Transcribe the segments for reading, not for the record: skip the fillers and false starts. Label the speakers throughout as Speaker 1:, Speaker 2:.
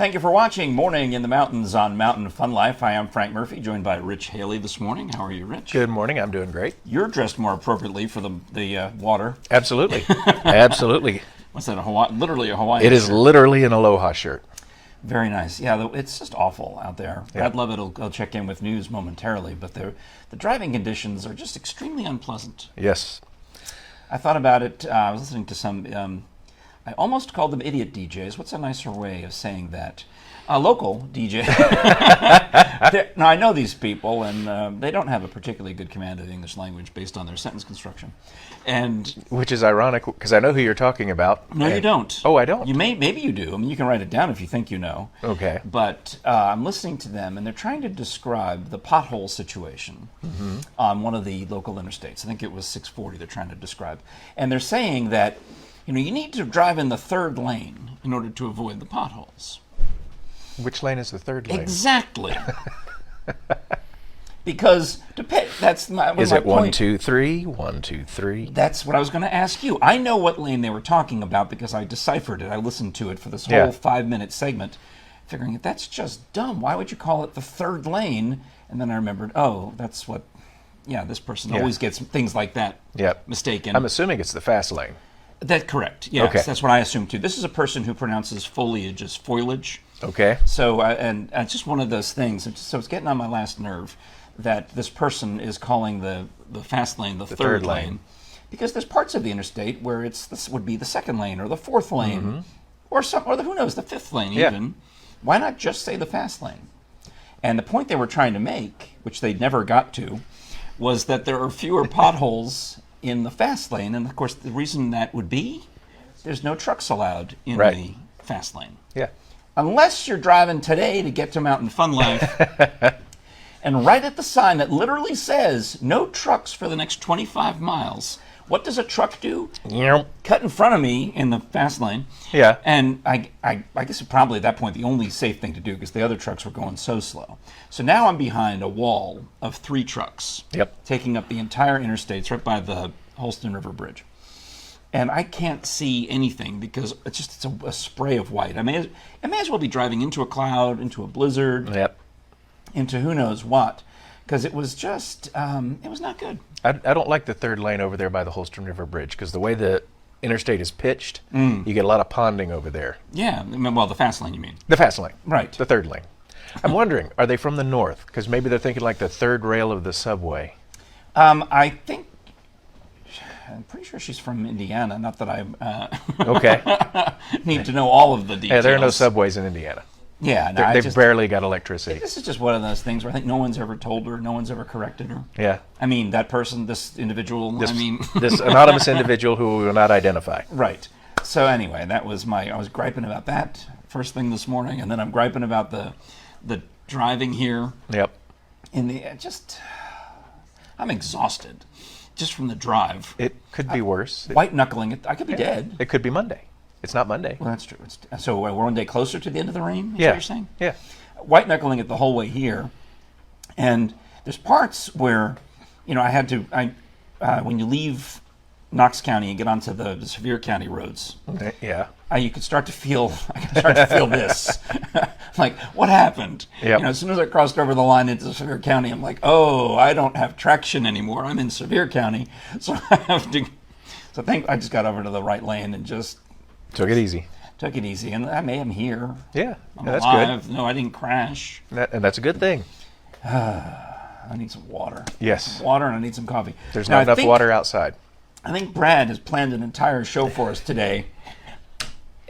Speaker 1: Thank you for watching Morning in the Mountains on Mountain Fun Life. Hi, I'm Frank Murphy, joined by Rich Haley this morning. How are you, Rich?
Speaker 2: Good morning. I'm doing great.
Speaker 1: You're dressed more appropriately for the water.
Speaker 2: Absolutely. Absolutely.
Speaker 1: What's that, literally a Hawaiian
Speaker 2: It is
Speaker 1: shirt?
Speaker 2: literally an aloha shirt.
Speaker 1: Very nice. Yeah, it's just awful out there.
Speaker 2: Yeah.
Speaker 1: Brad Lovett will check in with news momentarily, but the driving conditions are just extremely unpleasant.
Speaker 2: Yes.
Speaker 1: I thought about it. I was listening to some, I almost called them idiot DJs. What's a nicer way of saying that? Local DJ. Now, I know these people, and they don't have a particularly good command of the English language based on their sentence construction. And
Speaker 2: Which is ironic, because I know who you're talking about.
Speaker 1: no, you don't.
Speaker 2: Oh, I don't?
Speaker 1: Maybe you do. I mean, you can write it down if you think you know.
Speaker 2: Okay.
Speaker 1: But I'm listening to them, and they're trying to describe the pothole situation on one of the local interstates. I think it was 640 they're trying to describe. And they're saying that, you need to drive in the third lane in order to avoid the potholes.
Speaker 2: Which lane is the third lane?
Speaker 1: Exactly. Because that's my
Speaker 2: Is
Speaker 1: my
Speaker 2: it 1,
Speaker 1: point.
Speaker 2: 2, 3? 1, 2, 3?
Speaker 1: That's what I was going to ask you. I know what lane they were talking about because I deciphered it. I listened to it for this whole
Speaker 2: Yeah.
Speaker 1: 5-minute segment, figuring that's just dumb. Why would you call it the third lane? And then I remembered, that's what. Yeah, this person always gets things like that
Speaker 2: Yep.
Speaker 1: mistaken.
Speaker 2: I'm assuming it's the fast lane.
Speaker 1: That's correct. Yes,
Speaker 2: Okay.
Speaker 1: that's what I assumed too. This is a person who pronounces foliage as foliage.
Speaker 2: Okay.
Speaker 1: So, and it's just one of those things. So it's getting on my last nerve that this person is calling the fast lane the third lane, because there's parts of the interstate where this would be the second lane or the fourth lane, or who knows, the fifth lane even. Why not just say the fast lane? And the point they were trying to make, which they never got to, was that there are fewer potholes in the fast lane, and of course the reason that would be, there's no trucks allowed in the fast lane.
Speaker 2: Yeah.
Speaker 1: Unless you're driving today to get to Mountain Fun Life, and right at the sign that literally says, no trucks for the next 25 miles, what does a truck do?
Speaker 2: Yep.
Speaker 1: Cut in front of me in the fast lane.
Speaker 2: Yeah.
Speaker 1: And I guess probably at that point the only safe thing to do, because the other trucks were going so slow. So now I'm behind a wall of 3 trucks.
Speaker 2: Yep.
Speaker 1: Taking up the entire interstates right by the Holston River Bridge. And I can't see anything because it's a spray of white. I may as well be driving into a cloud, into a blizzard,
Speaker 2: Yep.
Speaker 1: into who knows what, because it was just, it was not good.
Speaker 2: I don't like the third lane over there by the Holston River Bridge, because the way the interstate is pitched, you get a lot of ponding over there.
Speaker 1: Yeah, well, the fast lane, you mean.
Speaker 2: The fast lane.
Speaker 1: Right.
Speaker 2: The third lane. I'm wondering, are they from the north? Because maybe they're thinking like the third rail of the subway.
Speaker 1: I'm pretty sure she's from Indiana, not that I
Speaker 2: Okay.
Speaker 1: need to know all of the details.
Speaker 2: Yeah, there are no subways in Indiana.
Speaker 1: Yeah, no,
Speaker 2: They've barely got electricity.
Speaker 1: This is just one of those things where I think no one's ever told her, no one's ever corrected her.
Speaker 2: Yeah.
Speaker 1: I mean, that person, this individual,
Speaker 2: This anonymous individual who we will not identify.
Speaker 1: Right. So anyway, I was griping about that first thing this morning, and then I'm griping about the driving here.
Speaker 2: Yep.
Speaker 1: I'm exhausted just from the drive.
Speaker 2: It could be worse.
Speaker 1: White knuckling it. I could be dead.
Speaker 2: It could be Monday. It's not Monday.
Speaker 1: Well, that's true. So we're one day closer to the end of the rain, is
Speaker 2: Yeah.
Speaker 1: what you're saying?
Speaker 2: Yeah.
Speaker 1: White knuckling it the whole way here. And there's parts where, I had to, when you leave Knox County and get onto the Sevier County roads,
Speaker 2: Yeah.
Speaker 1: I could start to feel this. Like, what happened?
Speaker 2: Yep.
Speaker 1: As soon as I crossed over the line into Sevier County, I'm like, oh, I don't have traction anymore. I'm in Sevier County. So I have to, so I think I just got over to the right lane and just
Speaker 2: Took it easy.
Speaker 1: took it easy. And I am here.
Speaker 2: Yeah.
Speaker 1: I'm
Speaker 2: That's
Speaker 1: alive. No, I didn't crash.
Speaker 2: good. And that's a good thing.
Speaker 1: I need some water.
Speaker 2: Yes.
Speaker 1: Water, and I need some coffee.
Speaker 2: There's
Speaker 1: Now,
Speaker 2: not
Speaker 1: I
Speaker 2: enough
Speaker 1: think-
Speaker 2: water outside.
Speaker 1: I think Brad has planned an entire show for us today.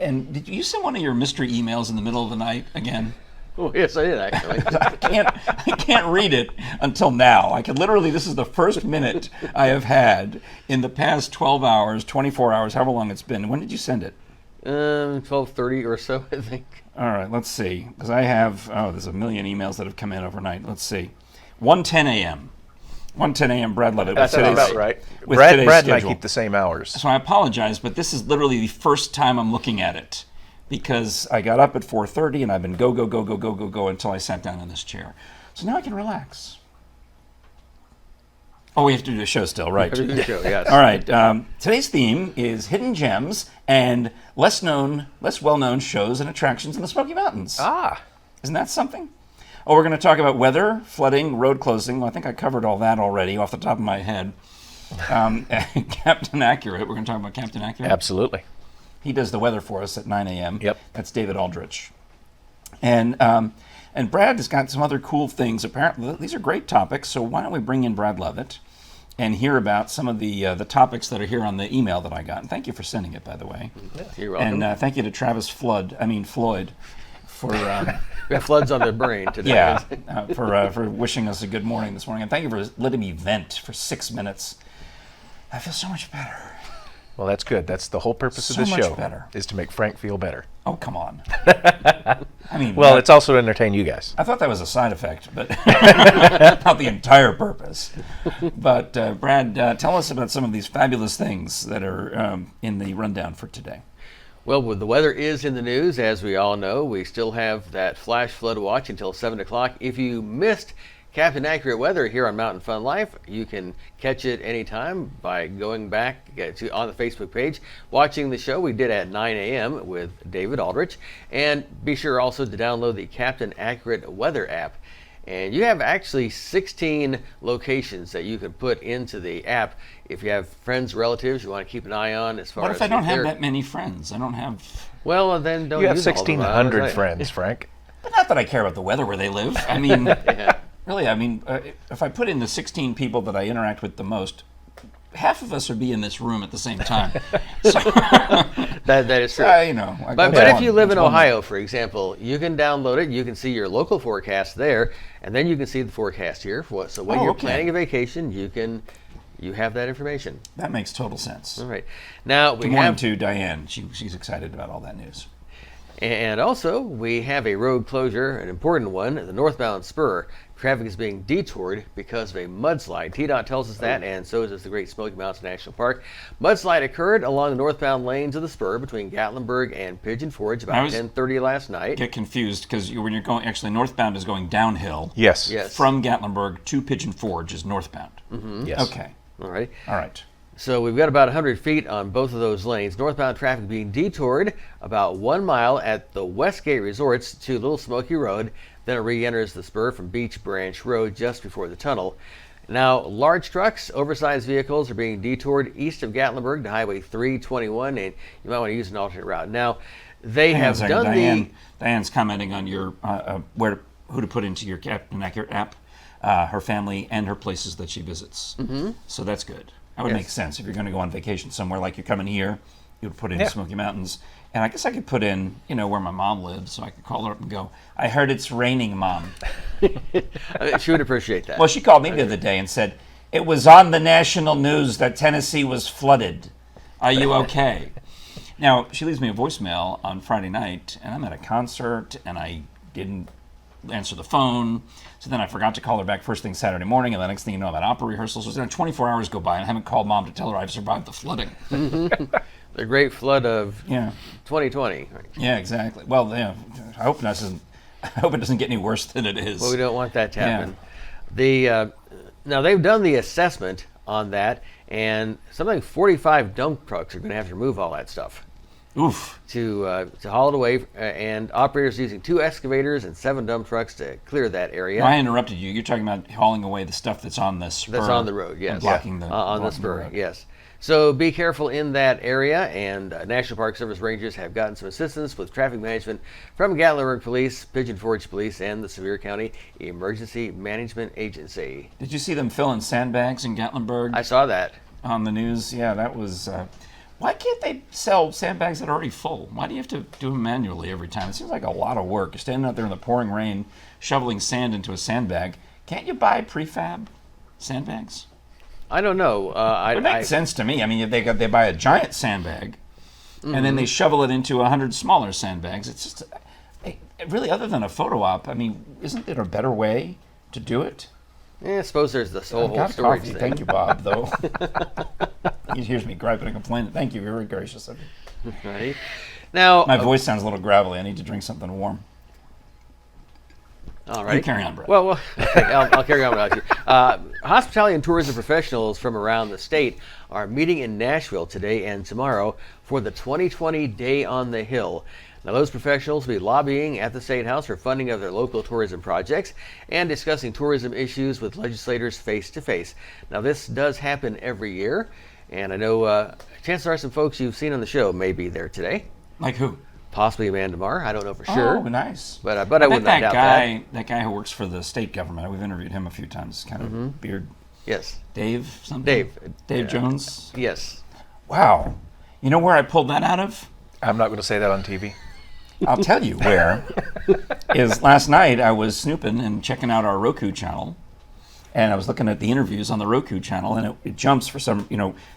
Speaker 1: And did you send one of your mystery emails in the middle of the night again?
Speaker 3: Oh, yes, I did actually.
Speaker 1: I can't read it until now. This is the first minute I have had in the past 12 hours, 24 hours, however long it's been. When did you send it?
Speaker 3: 12:30 or so, I think.
Speaker 1: All right, let's see. Because I have, there's a million emails that have come in overnight. Let's see. 1:10 a.m. 1:10 a.m. Brad Lovett.
Speaker 2: That sounds about right.
Speaker 1: with
Speaker 2: Brad
Speaker 1: today's
Speaker 2: and I
Speaker 1: schedule.
Speaker 2: keep the same hours.
Speaker 1: So I apologize, but this is literally the first time I'm looking at it, because I got up at 4:30 and I've been go until I sat down in this chair. So now I can relax. Oh, we have to do the show still, right?
Speaker 3: Yes.
Speaker 1: All right. Today's theme is hidden gems and less well-known shows and attractions in the Smoky Mountains.
Speaker 2: Ah.
Speaker 1: Isn't that something? Oh, we're going to talk about weather, flooding, road closing. Well, I think I covered all that already off the top of my head. Captain Accurate. We're going to talk about Captain Accurate.
Speaker 2: Absolutely.
Speaker 1: He does the weather for us at 9 a.m.
Speaker 2: Yep.
Speaker 1: That's David Aldrich. And Brad has got some other cool things. Apparently, these are great topics. So why don't we bring in Brad Levitt and hear about some of the topics that are here on the email that I got. And thank you for sending it, by the way.
Speaker 3: You're welcome.
Speaker 1: And thank you to Travis Floyd, for
Speaker 3: We have floods on their brain today.
Speaker 1: yeah for wishing us a good morning this morning. And thank you for letting me vent for 6 minutes. I feel so much better.
Speaker 2: Well, that's good. That's the whole purpose of
Speaker 1: So
Speaker 2: this
Speaker 1: much
Speaker 2: show,
Speaker 1: better.
Speaker 2: is to make Frank feel better.
Speaker 1: Oh, come on. I mean,
Speaker 2: Well, it's also to entertain you guys.
Speaker 1: I thought that was a side effect, but not the entire purpose. But Brad, tell us about some of these fabulous things that are in the rundown for today.
Speaker 3: Well, the weather is in the news, as we all know. We still have that flash flood watch until 7 o'clock. If you missed Captain Accurate Weather here on Mountain Fun Life, you can catch it anytime by going back on the Facebook page, watching the show we did at 9 a.m. with David Aldrich, and be sure also to download the Captain Accurate Weather app. And you have actually 16 locations that you can put into the app if you have friends, relatives you want to keep an eye on as far as
Speaker 1: What if I don't have
Speaker 3: they're-
Speaker 1: that many friends? I don't have...
Speaker 3: Well, then don't
Speaker 2: You have
Speaker 3: use all of them.
Speaker 2: 1,600 friends, Frank.
Speaker 1: But not that I care about the weather where they live. I mean, really, if I put in the 16 people that I interact with the most, half of us would be in this room at the same time. So,
Speaker 3: That is true.
Speaker 1: But
Speaker 3: But if you live in Ohio, for example, you can download it. You can see your local forecast there, and then you can see the forecast here. So when
Speaker 1: Oh,
Speaker 3: you're
Speaker 1: okay.
Speaker 3: planning a vacation, you have that information.
Speaker 1: That makes total sense.
Speaker 3: All right. Now we
Speaker 1: Good morning
Speaker 3: have,
Speaker 1: to Diane. She's excited about all that news.
Speaker 3: and also we have a road closure, an important one, the northbound spur. Traffic is being detoured because of a mudslide. TDOT tells us that, and so does the Great Smoky Mountains National Park. Mudslide occurred along the northbound lanes of the spur between Gatlinburg and Pigeon Forge about 10:30 last night.
Speaker 1: Get confused because when you're going, actually northbound is going downhill.
Speaker 2: Yes.
Speaker 3: Yes.
Speaker 1: From Gatlinburg to Pigeon Forge is northbound.
Speaker 2: Yes.
Speaker 1: Okay.
Speaker 3: All right.
Speaker 1: All right.
Speaker 3: So we've got about 100 feet on both of those lanes. Northbound traffic being detoured about 1 mile at the Westgate Resorts to Little Smoky Road. Then it re-enters the spur from Beach Branch Road just before the tunnel. Now, large trucks, oversized vehicles are being detoured east of Gatlinburg to Highway 321, and you might want to use an alternate route. Now, they
Speaker 1: Hang on a
Speaker 3: have
Speaker 1: second.
Speaker 3: done
Speaker 1: Diane's commenting on your who to put into your Captain Accurate app, her family and her places that she visits. Mm-hmm. So that's good. That would
Speaker 3: Yes.
Speaker 1: make sense if you're going to go on vacation somewhere like you're coming here. You would put in
Speaker 2: Yeah.
Speaker 1: Smoky Mountains, and I guess I could put in where my mom lives, so I could call her up and go, "I heard it's raining, Mom."
Speaker 3: she would appreciate that.
Speaker 1: Well, she called me the other day and said it was on the national news that Tennessee was flooded. Are you okay? Now, she leaves me a voicemail on Friday night, and I'm at a concert, and I didn't answer the phone. So then I forgot to call her back first thing Saturday morning, and the next thing you know, I'm at opera rehearsals. So then 24 hours go by, and I haven't called Mom to tell her I've survived the flooding.
Speaker 3: The great flood of
Speaker 1: Yeah,
Speaker 3: 2020.
Speaker 1: yeah, exactly. Well, yeah, I hope it doesn't get any worse than it is.
Speaker 3: Well, we don't want that to
Speaker 1: Yeah.
Speaker 3: happen. Now they've done the assessment on that, and something like 45 dump trucks are going to have to remove all that stuff
Speaker 1: Oof.
Speaker 3: to haul it away, and operators using 2 excavators and 7 dump trucks to clear that area.
Speaker 1: I interrupted you. You're talking about hauling away the stuff that's on the spur.
Speaker 3: That's on the road, yes.
Speaker 1: and blocking the
Speaker 3: on the
Speaker 1: blocking
Speaker 3: spur,
Speaker 1: road.
Speaker 3: yes. So be careful in that area, and National Park Service rangers have gotten some assistance with traffic management from Gatlinburg Police, Pigeon Forge Police, and the Sevier County Emergency Management Agency.
Speaker 1: Did you see them filling sandbags in Gatlinburg
Speaker 3: I saw that.
Speaker 1: on the news? Yeah, that was. Why can't they sell sandbags that are already full? Why do you have to do them manually every time? It seems like a lot of work. You're standing out there in the pouring rain, shoveling sand into a sandbag. Can't you buy prefab sandbags?
Speaker 3: I don't know.
Speaker 1: It makes sense to me. I mean, they buy a giant sandbag, and then they shovel it into 100 smaller sandbags. It's just really, other than a photo op. I mean, isn't there a better way to do it?
Speaker 3: I suppose there's this whole
Speaker 1: Got
Speaker 3: storage
Speaker 1: coffee.
Speaker 3: thing.
Speaker 1: Thank you, Bob. Though he hears me griping and complaining. Thank you, very gracious of you.
Speaker 3: Right. Now,
Speaker 1: My voice sounds a little gravelly. I need to drink something warm.
Speaker 3: All right.
Speaker 1: You carry on, Brett.
Speaker 3: Well, okay, I'll carry on without you. Hospitality and tourism professionals from around the state are meeting in Nashville today and tomorrow for the 2020 Day on the Hill. Now, those professionals will be lobbying at the State House for funding of their local tourism projects and discussing tourism issues with legislators face to face. Now, this does happen every year, and I know chances are some folks you've seen on the show may be there today.
Speaker 1: Like who?
Speaker 3: Possibly Amanda Marr. I don't know for sure.
Speaker 1: Oh, nice.
Speaker 3: But I would not doubt that.
Speaker 1: That guy who works for the state government, we've interviewed him a few times, kind of beard.
Speaker 3: Yes.
Speaker 1: Dave something?
Speaker 3: Dave
Speaker 1: Jones?
Speaker 3: Yes.
Speaker 1: Wow. You know where I pulled that out of?
Speaker 2: I'm not going to say that on TV.
Speaker 1: I'll tell you where. Is last night I was snooping and checking out our Roku channel, and I was looking at the interviews on the Roku channel, and it jumps for some,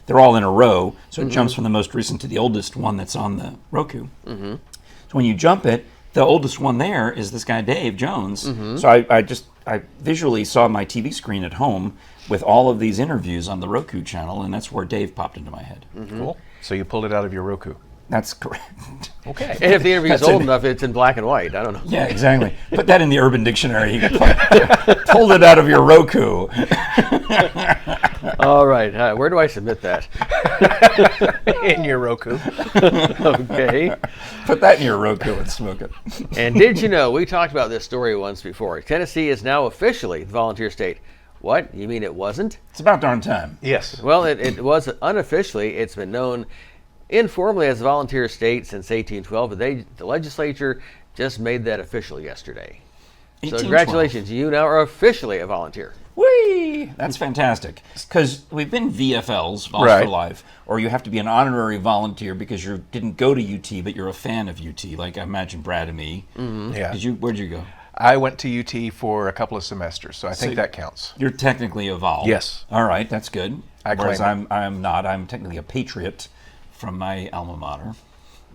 Speaker 1: they're all in a row, so it jumps from the most recent to the oldest one that's on the Roku. So when you jump it, the oldest one there is this guy, Dave Jones. So I visually saw my TV screen at home with all of these interviews on the Roku channel, and that's where Dave popped into my head.
Speaker 2: Cool. So you pulled it out of your Roku.
Speaker 1: That's correct.
Speaker 2: Okay.
Speaker 3: And if the interview is old enough, it's in black and white. I don't know.
Speaker 1: Yeah, exactly. Put that in the Urban Dictionary. You pulled it out of your Roku.
Speaker 3: All right. Where do I submit that?
Speaker 2: In your Roku.
Speaker 3: Okay.
Speaker 1: Put that in your Roku and smoke it.
Speaker 3: And did you know, we talked about this story once before. Tennessee is now officially the volunteer state. What? You mean it wasn't?
Speaker 1: It's about darn time.
Speaker 2: Yes.
Speaker 3: Well, it was unofficially. It's been known informally as a volunteer state since 1812, but the legislature just made that official yesterday. So
Speaker 1: 1812.
Speaker 3: congratulations, you now are officially a volunteer.
Speaker 1: Whee! That's fantastic. Because we've been VFLs, Vols
Speaker 2: Right.
Speaker 1: for Life, or you have to be an honorary volunteer because you didn't go to UT, but you're a fan of UT, like I imagine Brad and me.
Speaker 2: Yeah.
Speaker 1: Where'd you go?
Speaker 2: I went to UT for a couple of semesters, so I think that counts.
Speaker 1: You're technically a Vol.
Speaker 2: Yes.
Speaker 1: All right, that's good. Whereas
Speaker 2: claim
Speaker 1: I'm not. I'm technically a patriot from my alma mater,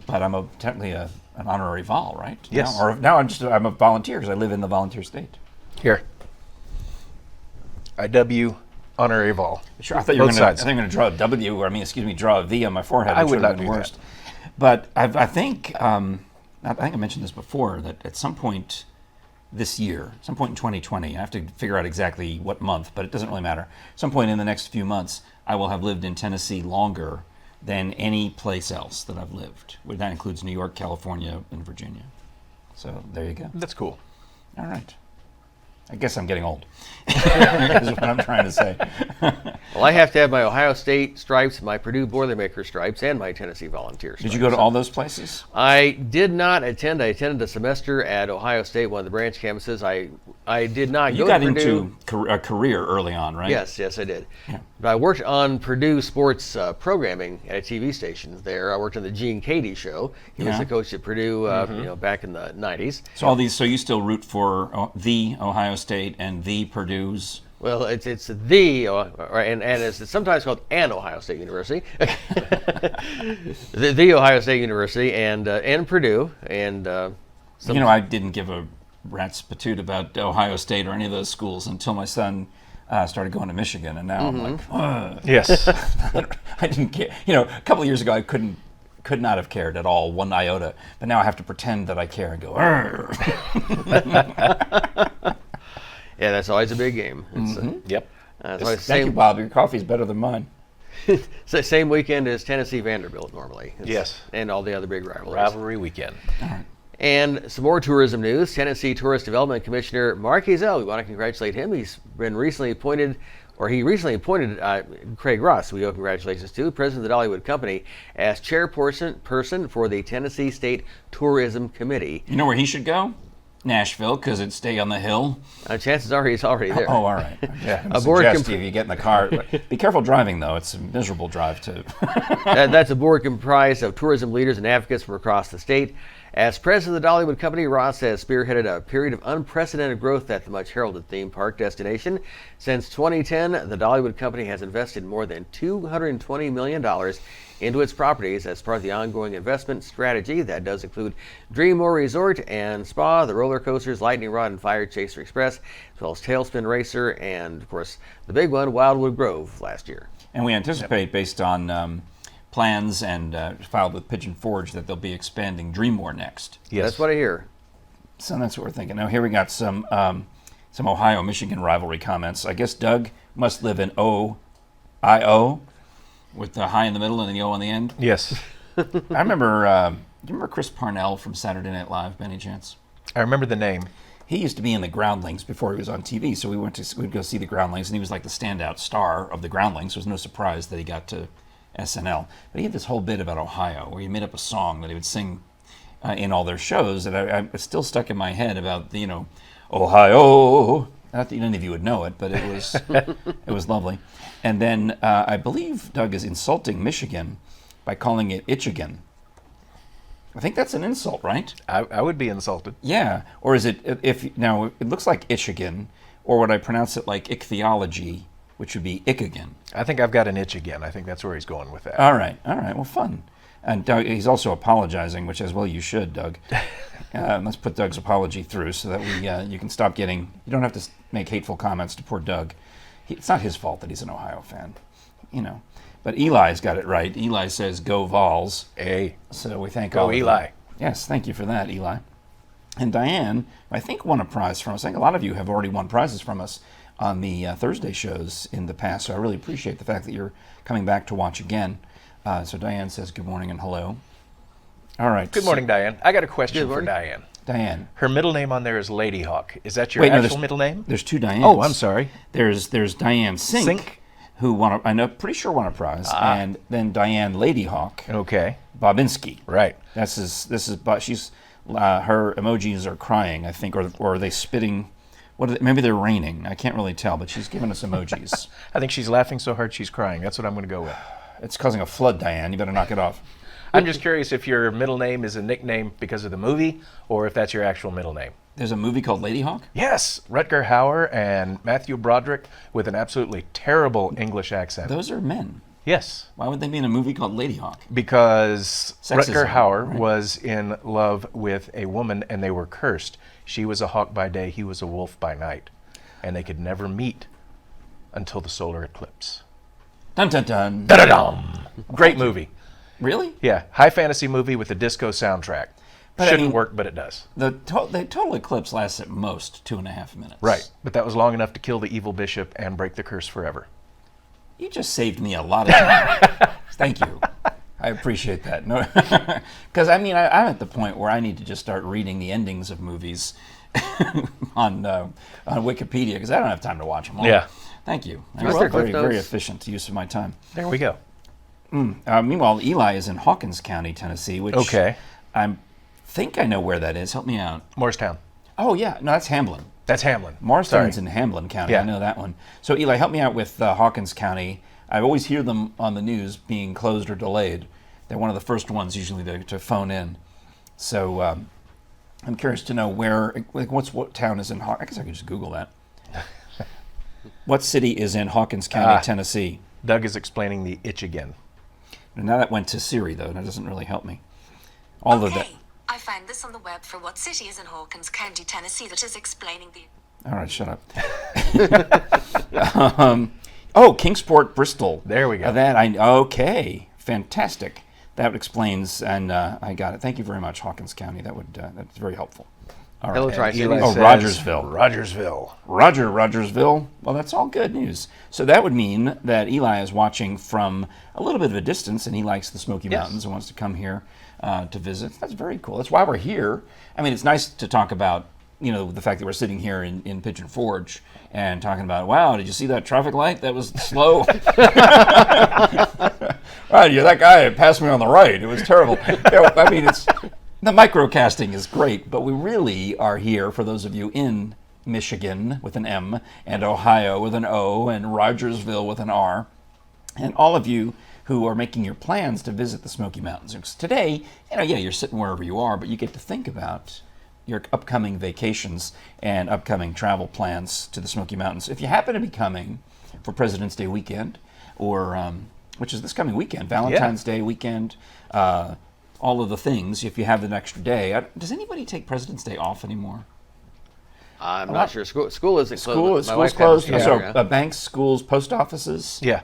Speaker 1: but I'm technically an honorary Vol, right?
Speaker 2: Yes.
Speaker 1: Now I'm a volunteer because I live in the volunteer state.
Speaker 2: Here. I W honorary Vol.
Speaker 1: Sure, I thought you were
Speaker 2: Both
Speaker 1: going
Speaker 2: sides.
Speaker 1: to draw a W, or draw a V on my forehead.
Speaker 2: I
Speaker 1: which
Speaker 2: would
Speaker 1: have
Speaker 2: not
Speaker 1: been
Speaker 2: do
Speaker 1: worst. But I think I mentioned this before, that at some point this year, some point in 2020, I have to figure out exactly what month, but it doesn't really matter. Some point in the next few months, I will have lived in Tennessee longer than any place else that I've lived. That includes New York, California, and Virginia. So there you go.
Speaker 2: That's cool.
Speaker 1: All right. I guess I'm getting old, is what I'm trying to say.
Speaker 3: Well, I have to have my Ohio State stripes, my Purdue Boilermaker stripes, and my Tennessee Volunteer stripes.
Speaker 1: Did you go to all those places?
Speaker 3: I did not attend. I attended a semester at Ohio State, one of the branch campuses. I did not
Speaker 1: You
Speaker 3: go
Speaker 1: got
Speaker 3: to Purdue.
Speaker 1: into a career early on, right?
Speaker 3: Yes, I did.
Speaker 1: Yeah.
Speaker 3: But I worked on Purdue sports programming at a TV station there. I worked on the Gene Cady show. He was
Speaker 1: Yeah.
Speaker 3: the coach at Purdue, back in the 90s.
Speaker 1: So you still root for the Ohio State and the Purdue's?
Speaker 3: Well, it's and it's sometimes called an Ohio State University, the Ohio State University, and Purdue, and
Speaker 1: I didn't give a rat's patoot about Ohio State or any of those schools until my son started going to Michigan, and now I'm like, ugh.
Speaker 2: Yes.
Speaker 1: I didn't care. A couple of years ago I could not have cared at all, one iota, but now I have to pretend that I care and go, "Arr."
Speaker 3: yeah, that's always a big game. It's,
Speaker 2: Yep.
Speaker 3: it's always
Speaker 1: Thank you, Bob. Your coffee's better than mine.
Speaker 3: it's the same weekend as Tennessee Vanderbilt normally.
Speaker 2: Yes.
Speaker 3: And all the other big rivalries.
Speaker 2: Rivalry weekend.
Speaker 3: And some more tourism news. Tennessee Tourist Development Commissioner Mark Hazel, we want to congratulate him. He recently appointed Craig Ross, we owe congratulations to, president of the Dollywood Company, as chairperson for the Tennessee State Tourism Committee.
Speaker 1: You know where he should go? Nashville, because it'd stay on the hill.
Speaker 3: Chances are he's already there.
Speaker 1: Oh, all right. Yeah,
Speaker 3: A board
Speaker 1: suggest if you get in the car. Be careful driving, though. It's a miserable drive, too.
Speaker 3: That's a board comprised of tourism leaders and advocates from across the state. As president of the Dollywood Company, Ross has spearheaded a period of unprecedented growth at the much heralded theme park destination. Since 2010, the Dollywood Company has invested more than $220 million into its properties as part of the ongoing investment strategy that does include Dreammore Resort and Spa, the roller coasters, Lightning Rod and Fire Chaser Express, as well as Tailspin Racer, and of course the big one, Wildwood Grove last year.
Speaker 1: And we anticipate, based on plans and filed with Pigeon Forge, that they'll be expanding Dreammore next.
Speaker 2: Yes.
Speaker 3: That's what I hear.
Speaker 1: So that's what we're thinking. Now here we got some Ohio-Michigan rivalry comments. I guess Doug must live in Ohio with the high in the middle and the O on the end.
Speaker 2: Yes.
Speaker 1: I remember. Do you remember Chris Parnell from Saturday Night Live, by any chance?
Speaker 2: I remember the name.
Speaker 1: He used to be in the Groundlings before he was on TV, so we'd go see the Groundlings, and he was like the standout star of the Groundlings. So it was no surprise that he got to SNL. But he had this whole bit about Ohio, where he made up a song that he would sing in all their shows, and it's still stuck in my head about Ohio. Not that any of you would know it, but it was it was lovely. And then I believe Doug is insulting Michigan by calling it Itchigan. I think that's an insult, right?
Speaker 2: I would be insulted.
Speaker 1: Yeah. Or is it, now it looks like Itchigan, or would I pronounce it like ichthyology, which would be Ickigan?
Speaker 2: I think I've got an itch again. I think that's where he's going with that.
Speaker 1: All right. Well, fun. And Doug, he's also apologizing, which as well you should, Doug. Let's put Doug's apology through so that you can stop getting, you don't have to make hateful comments to poor Doug. It's not his fault that he's an Ohio fan, But Eli's got it right. Eli says, "Go Vols."
Speaker 2: Hey.
Speaker 1: So we thank
Speaker 2: Go
Speaker 1: all of
Speaker 2: Eli.
Speaker 1: them. Yes, thank you for that, Eli. And Diane, I think, won a prize from us. I think a lot of you have already won prizes from us on the Thursday shows in the past, so I really appreciate the fact that you're coming back to watch again. So Diane says good morning and hello. All right.
Speaker 2: Good morning, Diane. I got a question for
Speaker 3: morning.
Speaker 2: Diane.
Speaker 1: Diane.
Speaker 2: Her middle name on there is Lady Hawk. Is that your
Speaker 1: Wait, no,
Speaker 2: actual middle name?
Speaker 1: There's two Dianes.
Speaker 2: Oh, I'm sorry.
Speaker 1: There's Diane Sink, who pretty sure won a prize, and then Diane Ladyhawk
Speaker 2: Okay.
Speaker 1: Bobinski.
Speaker 2: Right.
Speaker 1: She's her emojis are crying, I think, or are they spitting? Maybe they're raining. I can't really tell, but she's giving us emojis.
Speaker 2: I think she's laughing so hard she's crying. That's what I'm going to go with.
Speaker 1: It's causing a flood, Diane. You better knock it off.
Speaker 2: I'm just curious if your middle name is a nickname because of the movie or if that's your actual middle name.
Speaker 1: There's a movie called Ladyhawk?
Speaker 2: Yes, Rutger Hauer and Matthew Broderick with an absolutely terrible English accent.
Speaker 1: Those are men.
Speaker 2: Yes.
Speaker 1: Why would they be in a movie called Ladyhawk?
Speaker 2: Because
Speaker 1: Sexism,
Speaker 2: Rutger Hauer
Speaker 1: right?
Speaker 2: was in love with a woman and they were cursed. She was a hawk by day, he was a wolf by night. And they could never meet until the solar eclipse.
Speaker 1: Dun dun dun.
Speaker 2: Da-da-dum! Great movie.
Speaker 1: Really?
Speaker 2: Yeah, high fantasy movie with a disco soundtrack.
Speaker 1: But I
Speaker 2: Shouldn't
Speaker 1: mean,
Speaker 2: work, but it does.
Speaker 1: The total eclipse lasts at most 2.5 minutes.
Speaker 2: Right, but that was long enough to kill the evil bishop and break the curse forever.
Speaker 1: You just saved me a lot of time. Thank you. I appreciate that. No, because I'm at the point where I need to just start reading the endings of movies on Wikipedia because I don't have time to watch them all.
Speaker 2: Yeah.
Speaker 1: Thank you.
Speaker 3: You're
Speaker 1: That's
Speaker 3: welcome.
Speaker 1: very efficient use of my time.
Speaker 2: There we go.
Speaker 1: Meanwhile, Eli is in Hawkins County, Tennessee, which
Speaker 2: Okay.
Speaker 1: I think I know where that is. Help me out.
Speaker 2: Morristown.
Speaker 1: Oh, yeah. No, that's Hamlin.
Speaker 2: That's Hamlin.
Speaker 1: Morristown's
Speaker 2: Sorry.
Speaker 1: in Hamlin County.
Speaker 2: Yeah.
Speaker 1: I know that one. So, Eli, help me out with Hawkins County. I always hear them on the news being closed or delayed. They're one of the first ones usually to phone in. So I'm curious to know what town is in Hawkins. I guess I could just Google that. What city is in Hawkins County, Tennessee?
Speaker 2: Doug is explaining the itch again.
Speaker 1: Now that went to Siri, though. That doesn't really help me. All of that.
Speaker 4: I found this on the web for what city is in Hawkins County, Tennessee that is explaining the...
Speaker 1: All right, shut up. Kingsport, Bristol.
Speaker 2: There we go.
Speaker 1: Okay, fantastic. That explains, and I got it. Thank you very much, Hawkins County. That's very helpful. All
Speaker 3: Hello,
Speaker 1: right.
Speaker 3: Tri-Cities.
Speaker 2: Eli
Speaker 1: Oh,
Speaker 2: says,
Speaker 1: Rogersville.
Speaker 2: Rogersville.
Speaker 1: Rogersville. Well, that's all good news. So that would mean that Eli is watching from a little bit of a distance, and he likes the Smoky Mountains and wants to come here to visit. That's very cool. That's why we're here. I mean, it's nice to talk about, the fact that we're sitting here in Pigeon Forge and talking about, wow, did you see that traffic light? That was slow. Wow, you're that guy that passed me on the right. It was terrible. The microcasting is great, but we really are here for those of you in Michigan with an M, and Ohio with an O, and Rogersville with an R, and all of you who are making your plans to visit the Smoky Mountains. Because today, you're sitting wherever you are, but you get to think about your upcoming vacations and upcoming travel plans to the Smoky Mountains. If you happen to be coming for President's Day weekend, or which is this coming weekend, Valentine's Day weekend, all of the things, if you have an extra day. Does anybody take President's Day off anymore?
Speaker 3: I'm not sure. School isn't closed.
Speaker 1: School's
Speaker 3: My wife
Speaker 1: closed.
Speaker 3: happens to be there.
Speaker 1: Banks, schools, post offices.
Speaker 2: Yeah.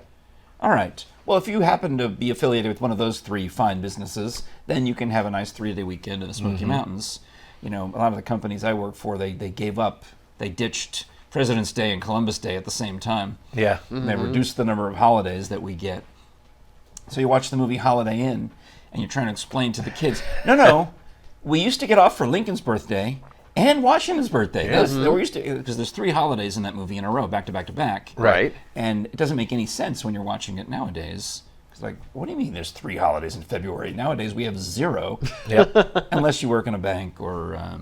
Speaker 1: All right. Well, if you happen to be affiliated with one of those three fine businesses, then you can have a nice 3-day weekend in the Smoky Mountains. a lot of the companies I work for, they ditched President's Day and Columbus Day at the same time.
Speaker 2: Yeah.
Speaker 1: And they reduced the number of holidays that we get. So you watch the movie Holiday Inn, and you're trying to explain to the kids, no, we used to get off for Lincoln's birthday and Washington's birthday. Because there's 3 holidays in that movie in a row, back to back to back.
Speaker 3: Right.
Speaker 1: And it doesn't make any sense when you're watching it nowadays. It's like, what do you mean there's 3 holidays in February? Nowadays we have 0,
Speaker 2: Yep.
Speaker 1: unless you work in a bank or a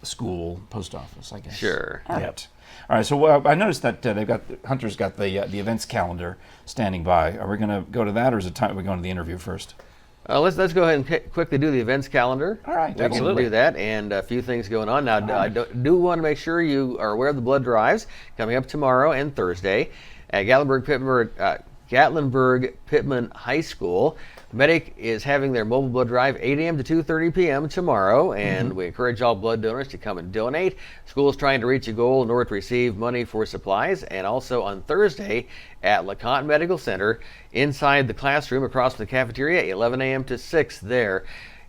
Speaker 1: school, post office, I guess.
Speaker 3: Sure.
Speaker 1: All right. All right. So I noticed that Hunter's got the events calendar standing by. Are we going to go to that, or is it time we're going to the interview first?
Speaker 3: Let's go ahead and quickly do the events calendar.
Speaker 1: All right.
Speaker 3: We can do that, and a few things going on. Now, I do want to make sure you are aware of the blood drives coming up tomorrow and Thursday at Gatlinburg Pittman High School. Medic is having their mobile blood drive 8 a.m. to 2:30 p.m. tomorrow, and we encourage all blood donors to come and donate. School is trying to reach a goal in order to receive money for supplies, and also on Thursday at LeConte Medical Center inside the classroom across from the cafeteria, 11 a.m. to 6 there.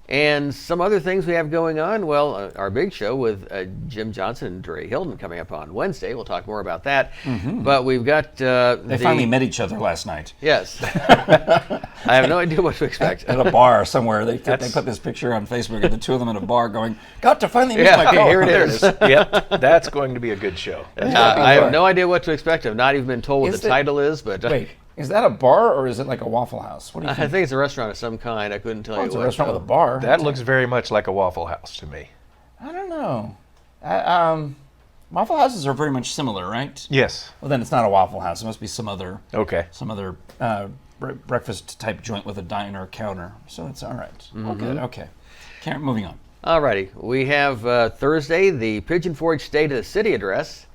Speaker 3: And some other things we have going on. Well, our big show with Jim Johnson and Dre Hilton coming up on Wednesday. We'll talk more about that. But we've got
Speaker 1: They finally met each other last night.
Speaker 3: Yes. I have no idea what to expect.
Speaker 1: At a bar somewhere. They put this picture on Facebook of the two of them at a bar going, got to finally meet my
Speaker 3: here it
Speaker 1: coworker."
Speaker 3: is.
Speaker 2: Yep. That's going to be a good show.
Speaker 3: I have no idea what to expect. I've not even been told what
Speaker 1: Is
Speaker 3: the
Speaker 1: it-
Speaker 3: title is, but
Speaker 1: Wait, is that a bar or is it like a Waffle House? What do you
Speaker 3: I
Speaker 1: think?
Speaker 3: think it's a restaurant of some kind. I couldn't tell you
Speaker 1: It's a
Speaker 3: what.
Speaker 1: restaurant with a bar.
Speaker 2: That looks very much like a Waffle House to me.
Speaker 1: I don't know. Waffle Houses are very much similar, right?
Speaker 2: Yes.
Speaker 1: Well, then it's not a Waffle House. It must be some other
Speaker 2: Okay.
Speaker 1: breakfast type joint with a diner counter. So it's all right. Okay. Moving on.
Speaker 3: Alrighty, we have Thursday the Pigeon Forge State of the City address,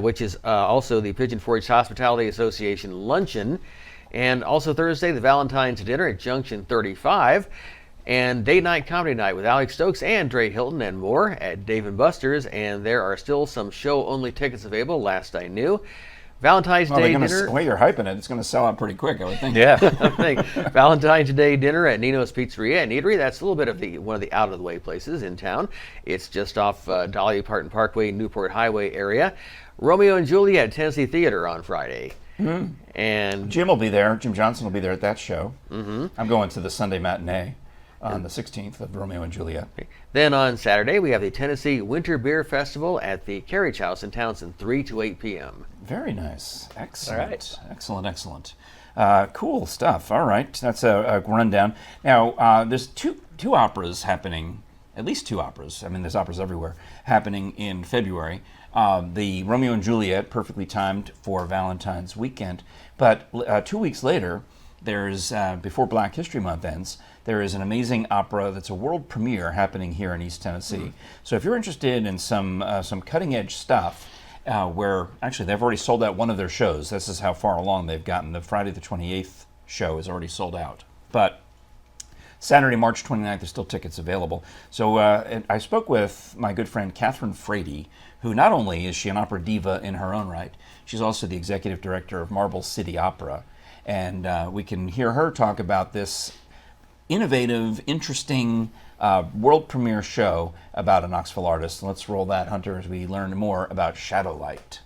Speaker 3: which is also the Pigeon Forge Hospitality Association luncheon, and also Thursday the Valentine's dinner at Junction 35, and date night comedy night with Alex Stokes and Dre Hilton and more at Dave & Buster's, and there are still some show-only tickets available. Last I knew. Valentine's Day dinner.
Speaker 1: The way you're hyping it, it's going to sell out pretty quick, I would think.
Speaker 2: Yeah.
Speaker 3: I think Valentine's Day dinner at Nino's Pizzeria and Eatery. That's a little bit of one of the out of the way places in town. It's just off Dolly Parton Parkway, Newport Highway area. Romeo and Juliet at Tennessee Theater on Friday. And
Speaker 1: Jim will be there. Jim Johnson will be there at that show. I'm going to the Sunday matinee on the 16th of Romeo and Juliet.
Speaker 3: then on Saturday we have the Tennessee Winter Beer Festival at the Carriage House in Townsend, 3 to 8 p.m.
Speaker 1: Very nice. Excellent.
Speaker 2: All right.
Speaker 1: Excellent. Cool stuff. All right. That's a rundown. Now, there's two operas happening, at least 2 operas. I mean, there's operas everywhere, happening in February. The Romeo and Juliet, perfectly timed for Valentine's weekend. But 2 weeks later, there's, before Black History Month ends, there is an amazing opera that's a world premiere happening here in East Tennessee. So if you're interested in some cutting-edge stuff, where actually they've already sold out one of their shows. This is how far along they've gotten. The Friday the 28th show is already sold out. But Saturday, March 29th, there's still tickets available. So and I spoke with my good friend Catherine Frady, who not only is she an opera diva in her own right, she's also the executive director of Marble City Opera. And we can hear her talk about this innovative, interesting world premiere show about a Knoxville artist. Let's roll that, Hunter, as we learn more about Shadowlight.